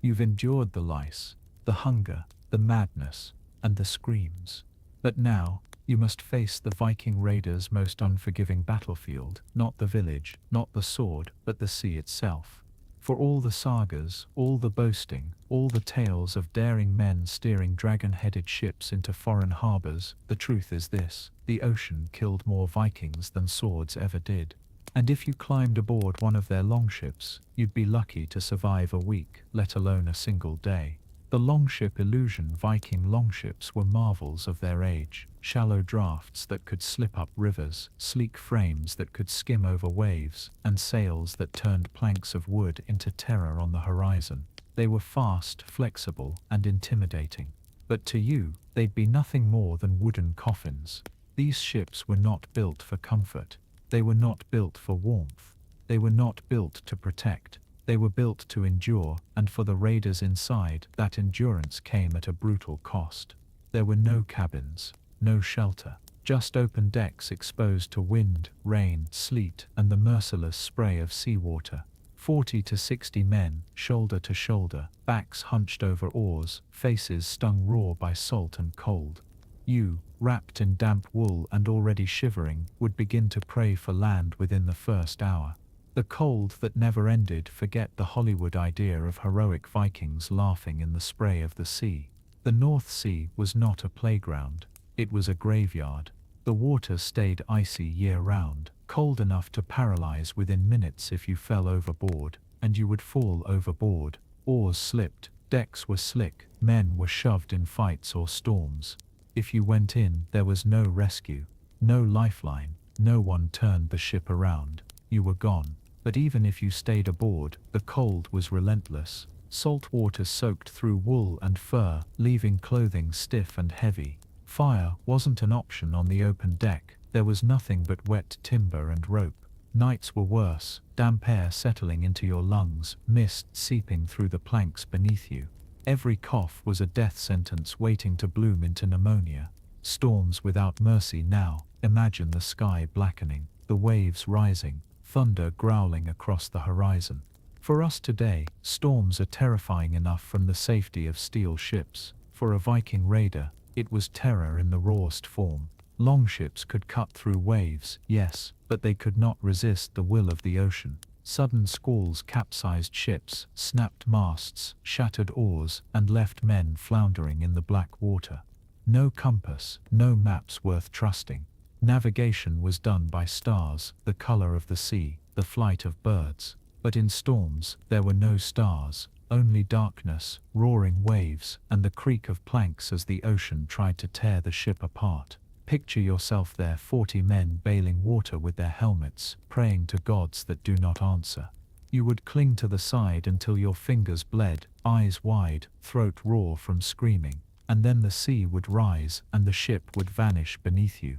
[SPEAKER 1] You've endured the lice, the hunger, the madness, and the screams. But now, you must face the Viking raiders' most unforgiving battlefield, not the village, not the sword, but the sea itself. For all the sagas, all the boasting, all the tales of daring men steering dragon-headed ships into foreign harbors, the truth is this: the ocean killed more Vikings than swords ever did. And if you climbed aboard one of their longships, you'd be lucky to survive a week, let alone a single day. The longship illusion. Viking longships were marvels of their age, shallow drafts that could slip up rivers, sleek frames that could skim over waves, and sails that turned planks of wood into terror on the horizon. They were fast, flexible, and intimidating. But to you, they'd be nothing more than wooden coffins. These ships were not built for comfort. They were not built for warmth. They were not built to protect. They were built to endure, and for the raiders inside, that endurance came at a brutal cost. There were no cabins, no shelter, just open decks exposed to wind, rain, sleet, and the merciless spray of seawater. 40 to 60 men, shoulder to shoulder, backs hunched over oars, faces stung raw by salt and cold. You, wrapped in damp wool and already shivering, would begin to pray for land within the first hour. The cold that never ended. Forget the Hollywood idea of heroic Vikings laughing in the spray of the sea. The North Sea was not a playground. It was a graveyard. The water stayed icy year-round, cold enough to paralyze within minutes if you fell overboard, and you would fall overboard. Oars slipped, decks were slick, men were shoved in fights or storms. If you went in, there was no rescue, no lifeline, no one turned the ship around. You were gone. But even if you stayed aboard, the cold was relentless. Salt water soaked through wool and fur, leaving clothing stiff and heavy. Fire wasn't an option on the open deck. There was nothing but wet timber and rope. Nights were worse, damp air settling into your lungs, mist seeping through the planks beneath you. Every cough was a death sentence waiting to bloom into pneumonia. Storms without mercy now. Imagine the sky blackening, the waves rising, thunder growling across the horizon. For us today, storms are terrifying enough from the safety of steel ships. For a Viking raider, it was terror in the rawest form. Longships could cut through waves, yes, but they could not resist the will of the ocean. Sudden squalls capsized ships, snapped masts, shattered oars, and left men floundering in the black water. No compass, no maps worth trusting. Navigation was done by stars, the color of the sea, the flight of birds. But in storms, there were no stars, only darkness, roaring waves, and the creak of planks as the ocean tried to tear the ship apart. Picture yourself there, 40 men bailing water with their helmets, praying to gods that do not answer. You would cling to the side until your fingers bled, eyes wide, throat raw from screaming, and then the sea would rise and the ship would vanish beneath you.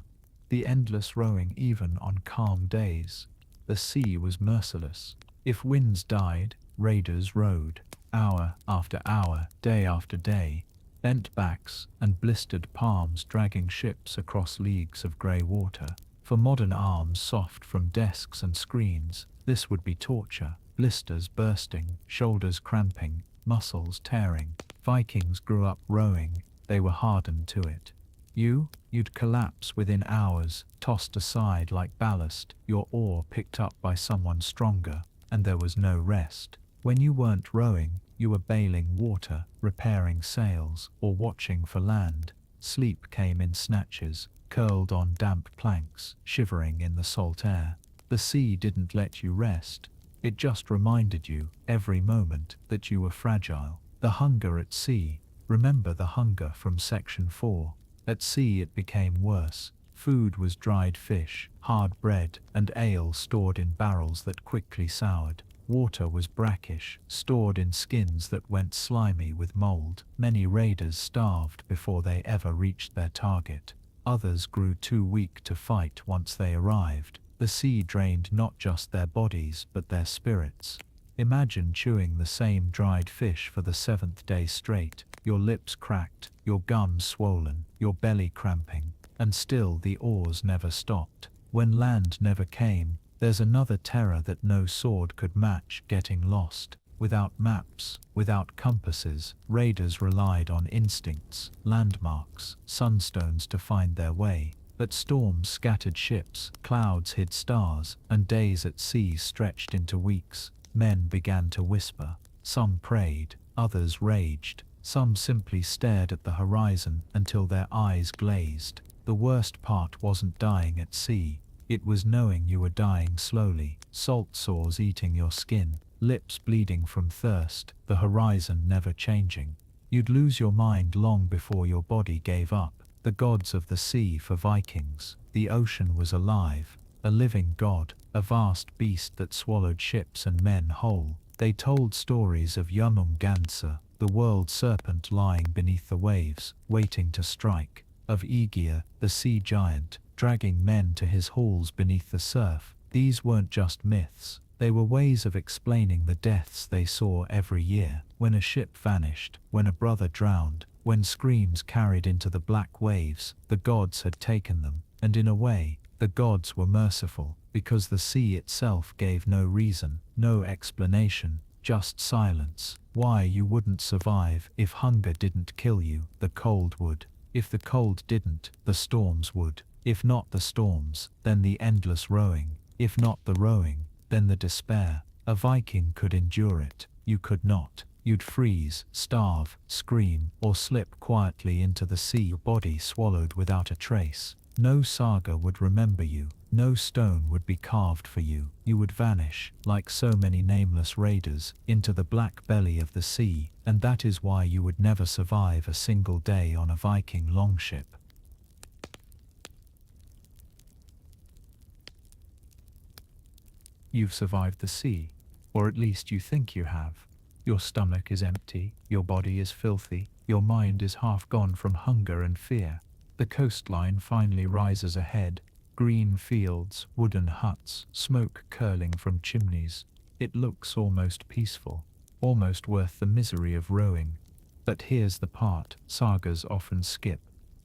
[SPEAKER 1] The endless rowing even on calm days. The sea was merciless. If winds died, raiders rowed, hour after hour, day after day, bent backs and blistered palms dragging ships across leagues of grey water. For modern arms soft from desks and screens, this would be torture. Blisters bursting, shoulders cramping, muscles tearing. Vikings grew up rowing, they were hardened to it. You'd collapse within hours, tossed aside like ballast, your oar picked up by someone stronger, and there was no rest. When you weren't rowing, you were bailing water, repairing sails, or watching for land. Sleep came in snatches, curled on damp planks, shivering in the salt air. The sea didn't let you rest. It just reminded you, every moment, that you were fragile. The hunger at sea. Remember the hunger from section 4. At sea it became worse. Food was dried fish, hard bread, and ale stored in barrels that quickly soured. Water was brackish, stored in skins that went slimy with mold. Many raiders starved before they ever reached their target. Others grew too weak to fight once they arrived. The sea drained not just their bodies but their spirits. Imagine chewing the same dried fish for the 7th day straight, your lips cracked, your gums swollen, your belly cramping, and still the oars never stopped. When land never came, there's another terror that no sword could match: getting lost. Without maps, without compasses, raiders relied on instincts, landmarks, sunstones to find their way. But storms scattered ships, clouds hid stars, and days at sea stretched into weeks. Men began to whisper. Some prayed, others raged, some simply stared at the horizon until their eyes glazed. The worst part wasn't dying at sea. It was knowing you were dying slowly, salt sores eating your skin, lips bleeding from thirst, the horizon never changing. You'd lose your mind long before your body gave up. The gods of the sea for Vikings. The ocean was alive, a living god, a vast beast that swallowed ships and men whole. They told stories of Jomungandr, the world serpent lying beneath the waves, waiting to strike, of Aegir, the sea giant, dragging men to his halls beneath the surf. These weren't just myths, they were ways of explaining the deaths they saw every year. When a ship vanished, when a brother drowned, when screams carried into the black waves, the gods had taken them, and in a way, the gods were merciful, because the sea itself gave no reason, no explanation, just silence. Why you wouldn't survive. If hunger didn't kill you, the cold would. If the cold didn't, the storms would. If not the storms, then the endless rowing. If not the rowing, then the despair. A Viking could endure it, you could not. You'd freeze, starve, scream, or slip quietly into the sea, your body swallowed without a trace. No saga would remember you, no stone would be carved for you. You would vanish, like so many nameless raiders, into the black belly of the sea, and that is why you would never survive a single day on a Viking longship. You've survived the sea, or at least you think you have. Your stomach is empty, your body is filthy, your mind is half gone from hunger and fear. The coastline finally rises ahead, green fields, wooden huts, smoke curling from chimneys. It looks almost peaceful, almost worth the misery of rowing. But here's the part sagas often skip.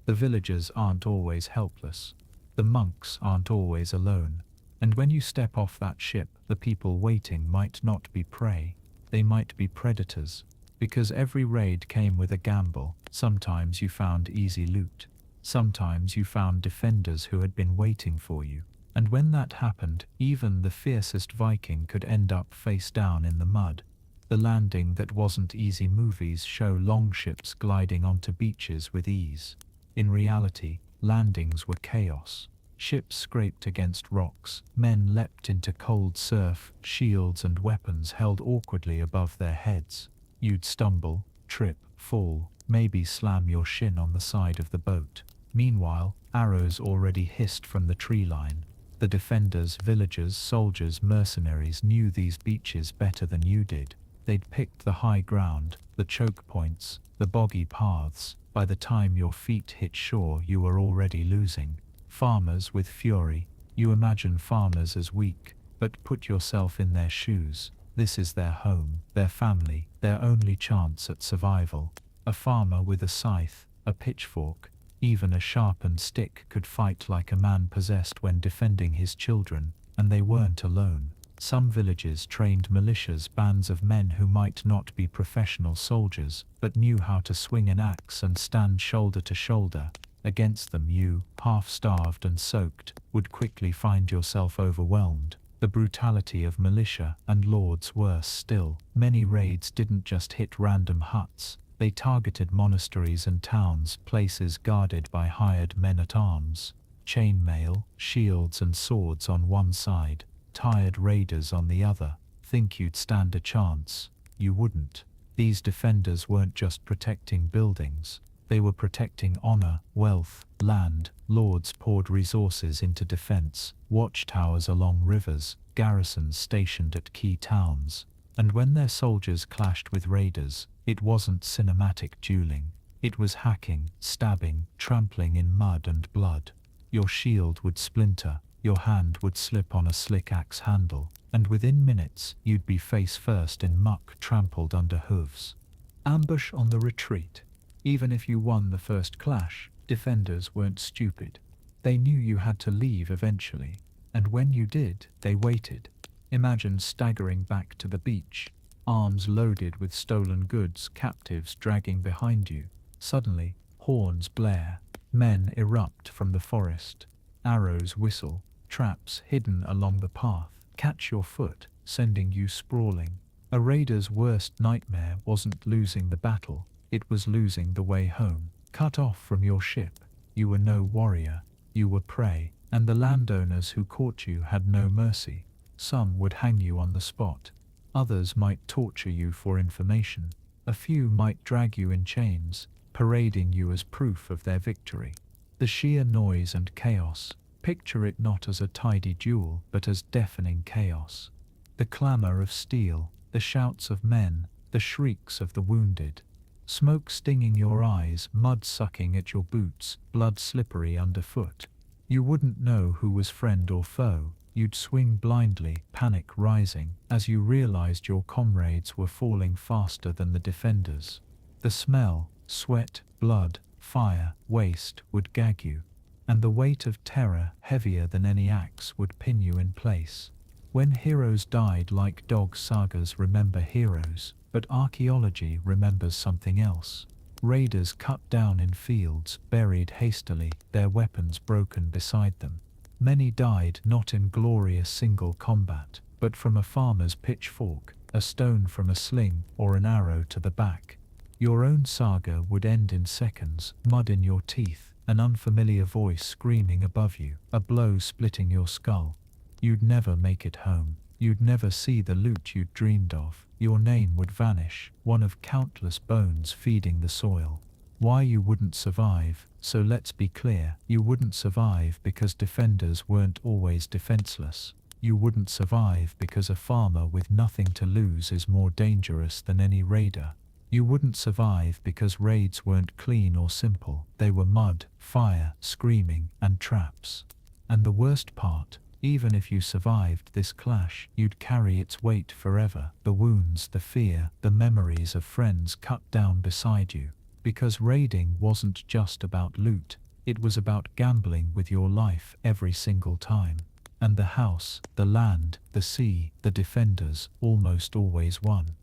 [SPEAKER 1] The villagers aren't always helpless. The monks aren't always alone. And when you step off that ship, the people waiting might not be prey. They might be predators, because every raid came with a gamble. Sometimes you found easy loot. Sometimes you found defenders who had been waiting for you. And when that happened, even the fiercest Viking could end up face down in the mud. The landing that wasn't easy. Movies show longships gliding onto beaches with ease. In reality, landings were chaos. Ships scraped against rocks, men leapt into cold surf, shields and weapons held awkwardly above their heads. You'd stumble, trip, fall, maybe slam your shin on the side of the boat. Meanwhile, arrows already hissed from the tree line. The defenders, villagers, soldiers, mercenaries knew these beaches better than you did. They'd picked the high ground, the choke points, the boggy paths. By the time your feet hit shore, you were already losing. Farmers with fury. You imagine farmers as weak, but put yourself in their shoes. This is their home, their family, their only chance at survival. A farmer with a scythe, a pitchfork, even a sharpened stick could fight like a man possessed when defending his children, and they weren't alone. Some villages trained militias, bands of men who might not be professional soldiers, but knew how to swing an axe and stand shoulder to shoulder. Against them you, half-starved and soaked, would quickly find yourself overwhelmed. The brutality of militia and lords worse still. Many raids didn't just hit random huts. They targeted monasteries and towns, places guarded by hired men-at-arms. Chainmail, shields and swords on one side, tired raiders on the other. Think you'd stand a chance? You wouldn't. These defenders weren't just protecting buildings. They were protecting honor, wealth, land. Lords poured resources into defense, watchtowers along rivers, garrisons stationed at key towns. And when their soldiers clashed with raiders, it wasn't cinematic dueling. It was hacking, stabbing, trampling in mud and blood. Your shield would splinter, your hand would slip on a slick axe handle, and within minutes you'd be face first in muck trampled under hooves. Ambush on the retreat. Even if you won the first clash, defenders weren't stupid. They knew you had to leave eventually, and when you did, they waited. Imagine staggering back to the beach, arms loaded with stolen goods, captives dragging behind you. Suddenly, horns blare, men erupt from the forest, arrows whistle, traps hidden along the path catch your foot, sending you sprawling. A raider's worst nightmare wasn't losing the battle, it was losing the way home. Cut off from your ship, you were no warrior, you were prey, and the landowners who caught you had no mercy. Some would hang you on the spot, others might torture you for information, a few might drag you in chains, parading you as proof of their victory. The sheer noise and chaos, picture it not as a tidy duel but as deafening chaos. The clamor of steel, the shouts of men, the shrieks of the wounded. Smoke stinging your eyes, mud sucking at your boots, blood slippery underfoot. You wouldn't know who was friend or foe, you'd swing blindly, panic rising, as you realized your comrades were falling faster than the defenders. The smell, sweat, blood, fire, waste would gag you, and the weight of terror, heavier than any axe, would pin you in place. When heroes died like dogs, sagas remember heroes, but archaeology remembers something else. Raiders cut down in fields, buried hastily, their weapons broken beside them. Many died not in glorious single combat, but from a farmer's pitchfork, a stone from a sling, or an arrow to the back. Your own saga would end in seconds, mud in your teeth, an unfamiliar voice screaming above you, a blow splitting your skull. You'd never make it home. You'd never see the loot you'd dreamed of. Your name would vanish, one of countless bones feeding the soil. Why you wouldn't survive, so let's be clear, you wouldn't survive because defenders weren't always defenseless. You wouldn't survive because a farmer with nothing to lose is more dangerous than any raider. You wouldn't survive because raids weren't clean or simple. They were mud, fire, screaming, and traps. And the worst part, even if you survived this clash, you'd carry its weight forever. The wounds, the fear, the memories of friends cut down beside you. Because raiding wasn't just about loot, it was about gambling with your life every single time. And the house, the land, the sea, the defenders almost always won.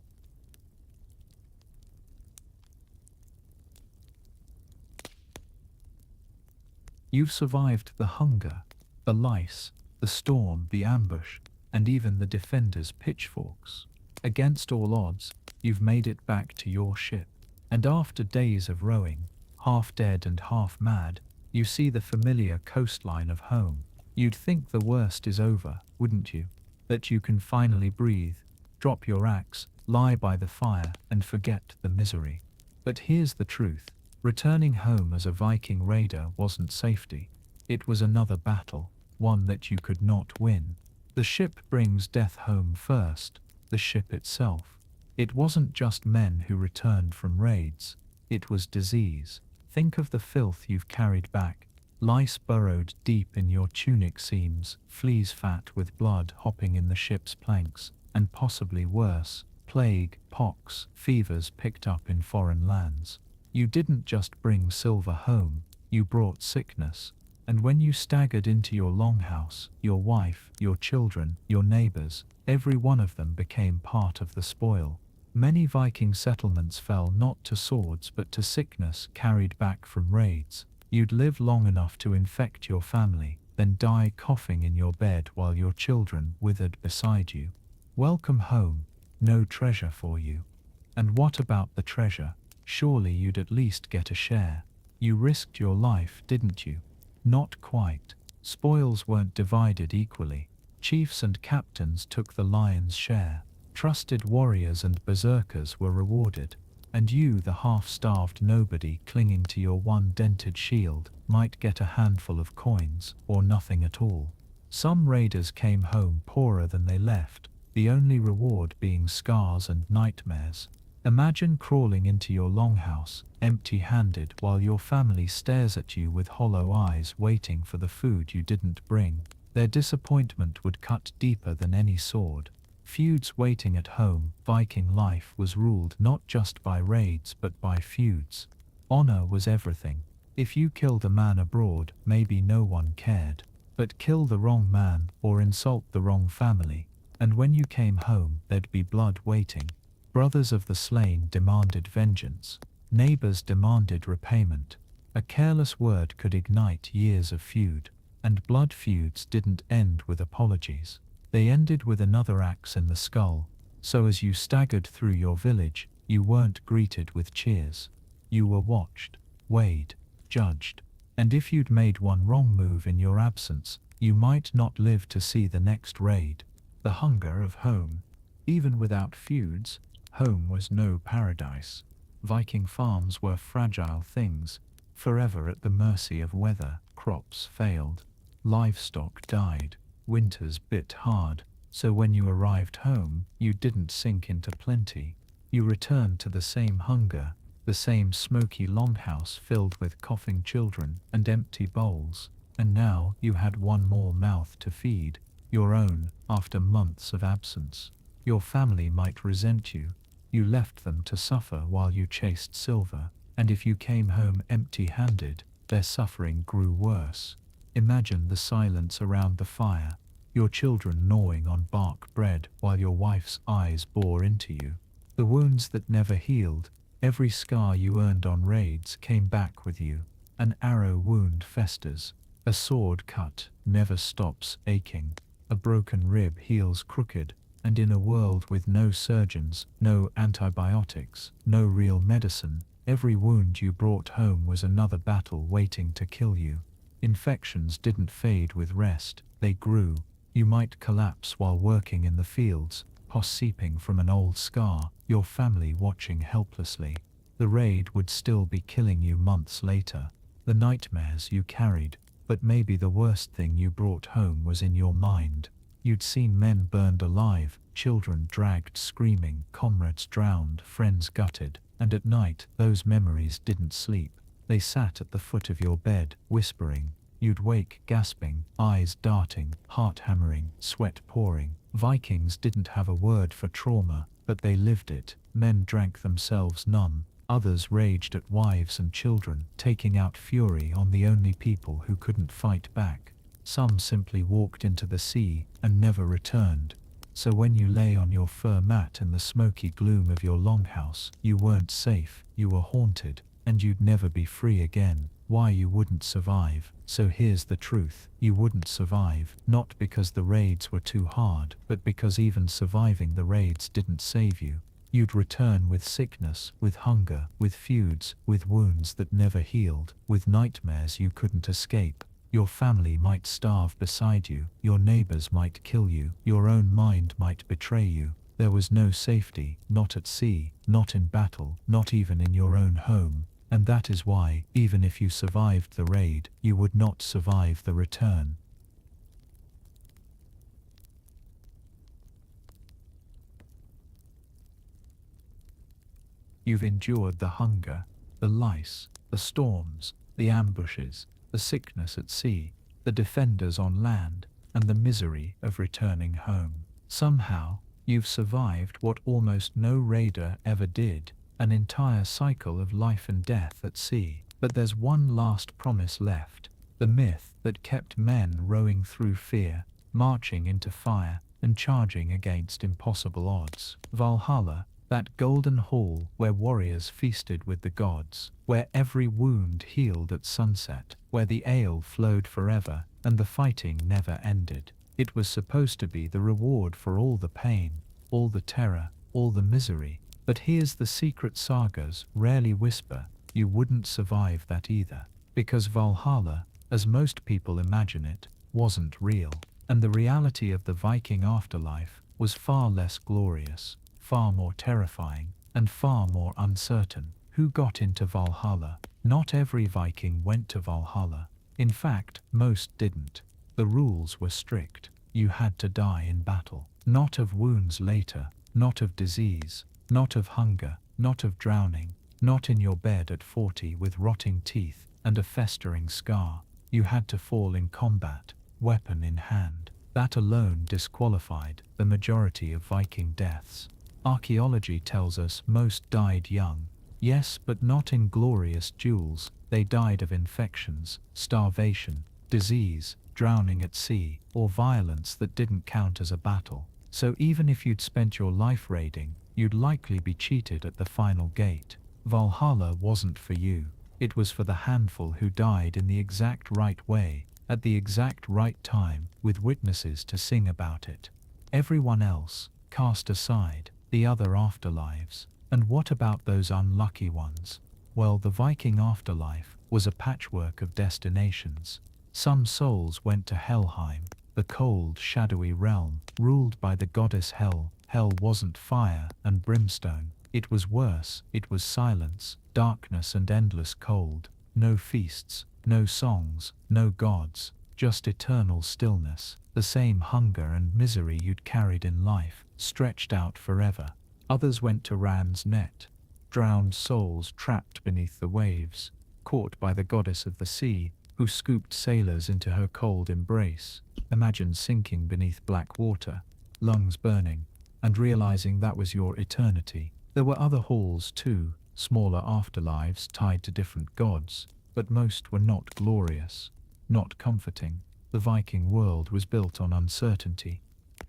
[SPEAKER 1] You've survived the hunger, the lice, the storm, the ambush, and even the defenders' pitchforks. Against all odds, you've made it back to your ship. And after days of rowing, half dead and half mad, you see the familiar coastline of home. You'd think the worst is over, wouldn't you? That you can finally breathe, drop your axe, lie by the fire, and forget the misery. But here's the truth. Returning home as a Viking raider wasn't safety. It was another battle, one that you could not win. The ship brings death home first, the ship itself. It wasn't just men who returned from raids, it was disease. Think of the filth you've carried back. Lice burrowed deep in your tunic seams, fleas fat with blood hopping in the ship's planks, and possibly worse, plague, pox, fevers picked up in foreign lands. You didn't just bring silver home, you brought sickness. And when you staggered into your longhouse, your wife, your children, your neighbors, every one of them became part of the spoil. Many Viking settlements fell not to swords but to sickness carried back from raids. You'd live long enough to infect your family, then die coughing in your bed while your children withered beside you. Welcome home, no treasure for you. And what about the treasure? Surely you'd at least get a share. You risked your life, didn't you? Not quite. Spoils weren't divided equally. Chiefs and captains took the lion's share. Trusted warriors and berserkers were rewarded, and you, the half-starved nobody clinging to your one dented shield, might get a handful of coins, or nothing at all. Some raiders came home poorer than they left, the only reward being scars and nightmares. Imagine crawling into your longhouse, empty-handed, while your family stares at you with hollow eyes waiting for the food you didn't bring. Their disappointment would cut deeper than any sword. Feuds waiting at home. Viking life was ruled not just by raids but by feuds. Honor was everything. If you killed a man abroad, maybe no one cared. But kill the wrong man, or insult the wrong family, and when you came home, there'd be blood waiting. Brothers of the slain demanded vengeance. Neighbors demanded repayment. A careless word could ignite years of feud. And blood feuds didn't end with apologies. They ended with another axe in the skull. So as you staggered through your village, you weren't greeted with cheers. You were watched, weighed, judged. And if you'd made one wrong move in your absence, you might not live to see the next raid. The hunger of home. Even without feuds, home was no paradise. Viking farms were fragile things, forever at the mercy of weather. Crops failed. Livestock died. Winters bit hard. So when you arrived home, you didn't sink into plenty. You returned to the same hunger, the same smoky longhouse filled with coughing children and empty bowls. And now you had one more mouth to feed, your own, after months of absence. Your family might resent you. You left them to suffer while you chased silver, and if you came home empty-handed, their suffering grew worse. Imagine the silence around the fire, your children gnawing on bark bread while your wife's eyes bore into you. The wounds that never healed, every scar you earned on raids came back with you. An arrow wound festers. A sword cut never stops aching. A broken rib heals crooked, and in a world with no surgeons, no antibiotics, no real medicine, every wound you brought home was another battle waiting to kill you. Infections didn't fade with rest, they grew. You might collapse while working in the fields, pus seeping from an old scar, your family watching helplessly. The raid would still be killing you months later. The nightmares you carried, but maybe the worst thing you brought home was in your mind. You'd seen men burned alive, children dragged screaming, comrades drowned, friends gutted, and at night, those memories didn't sleep. They sat at the foot of your bed, whispering. You'd wake gasping, eyes darting, heart hammering, sweat pouring. Vikings didn't have a word for trauma, but they lived it. Men drank themselves numb. Others raged at wives and children, taking out fury on the only people who couldn't fight back. Some simply walked into the sea and never returned. So when you lay on your fur mat in the smoky gloom of your longhouse, you weren't safe, you were haunted, and you'd never be free again. Why you wouldn't survive? So here's the truth, you wouldn't survive, not because the raids were too hard, but because even surviving the raids didn't save you. You'd return with sickness, with hunger, with feuds, with wounds that never healed, with nightmares you couldn't escape. Your family might starve beside you, your neighbors might kill you, your own mind might betray you. There was no safety, not at sea, not in battle, not even in your own home. And that is why, even if you survived the raid, you would not survive the return. You've endured the hunger, the lice, the storms, the ambushes, the sickness at sea, the defenders on land, and the misery of returning home. Somehow, you've survived what almost no raider ever did, an entire cycle of life and death at sea. But there's one last promise left, the myth that kept men rowing through fear, marching into fire, and charging against impossible odds. Valhalla, that golden hall where warriors feasted with the gods, where every wound healed at sunset, where the ale flowed forever, and the fighting never ended. It was supposed to be the reward for all the pain, all the terror, all the misery. But here's the secret sagas rarely whisper, you wouldn't survive that either. Because Valhalla, as most people imagine it, wasn't real. And the reality of the Viking afterlife, was far less glorious, far more terrifying, and far more uncertain. Who got into Valhalla? Not every Viking went to Valhalla. In fact, most didn't. The rules were strict. You had to die in battle. Not of wounds later, not of disease, not of hunger, not of drowning, not in your bed at 40 with rotting teeth and a festering scar. You had to fall in combat, weapon in hand. That alone disqualified the majority of Viking deaths. Archaeology tells us most died young. Yes, but not in glorious duels. They died of infections, starvation, disease, drowning at sea, or violence that didn't count as a battle. So even if you'd spent your life raiding, you'd likely be cheated at the final gate. Valhalla wasn't for you. It was for the handful who died in the exact right way, at the exact right time, with witnesses to sing about it. Everyone else, cast aside, the other afterlives. And what about those unlucky ones? Well, the Viking afterlife was a patchwork of destinations. Some souls went to Helheim, the cold, shadowy realm, ruled by the goddess Hel. Hell wasn't fire and brimstone. It was worse. It was silence, darkness and endless cold. No feasts, no songs, no gods, just eternal stillness. The same hunger and misery you'd carried in life, stretched out forever. Others went to Ran's net, drowned souls trapped beneath the waves, caught by the goddess of the sea, who scooped sailors into her cold embrace. Imagine sinking beneath black water, lungs burning, and realizing that was your eternity. There were other halls too, smaller afterlives tied to different gods, but most were not glorious, not comforting. The Viking world was built on uncertainty.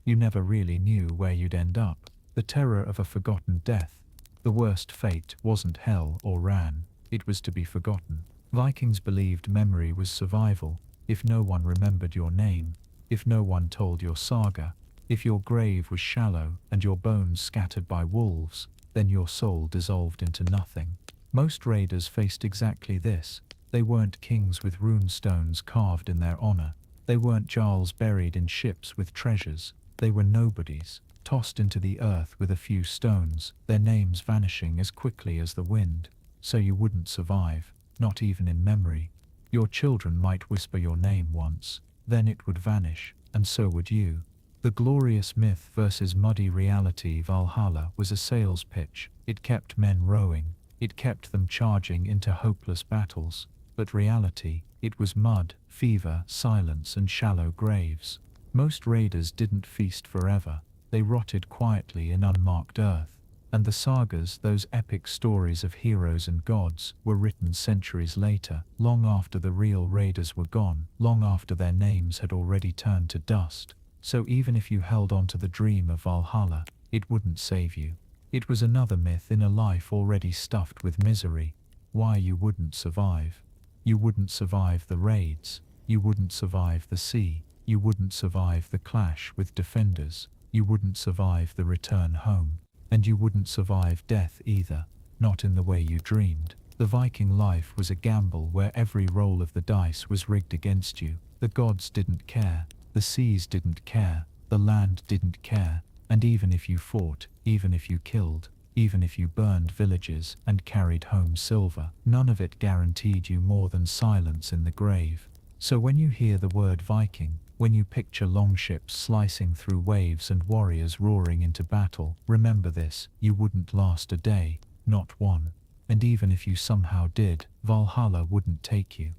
[SPEAKER 1] You never really knew where you'd end up. The terror of a forgotten death. The worst fate wasn't hell or Ran, it was to be forgotten. Vikings believed memory was survival. If no one remembered your name, if no one told your saga, if your grave was shallow and your bones scattered by wolves, then your soul dissolved into nothing. Most raiders faced exactly this. They weren't kings with rune stones carved in their honor. They weren't jarls buried in ships with treasures. They were nobodies, tossed into the earth with a few stones, their names vanishing as quickly as the wind. So you wouldn't survive, not even in memory. Your children might whisper your name once, then it would vanish, and so would you. The glorious myth versus muddy reality. Valhalla was a sales pitch. It kept men rowing. It kept them charging into hopeless battles. But reality, it was mud, fever, silence and shallow graves. Most raiders didn't feast forever. They rotted quietly in unmarked earth. And the sagas, those epic stories of heroes and gods, were written centuries later, long after the real raiders were gone, long after their names had already turned to dust. So even if you held on to the dream of Valhalla, it wouldn't save you. It was another myth in a life already stuffed with misery. Why you wouldn't survive? You wouldn't survive the raids. You wouldn't survive the sea. You wouldn't survive the clash with defenders. You wouldn't survive the return home. And you wouldn't survive death either, not in the way you dreamed. The Viking life was a gamble where every roll of the dice was rigged against you. The gods didn't care, the seas didn't care, the land didn't care, and even if you fought, even if you killed, even if you burned villages and carried home silver, none of it guaranteed you more than silence in the grave. So when you hear the word Viking, when you picture longships slicing through waves and warriors roaring into battle, remember this: you wouldn't last a day, not one. And even if you somehow did, Valhalla wouldn't take you.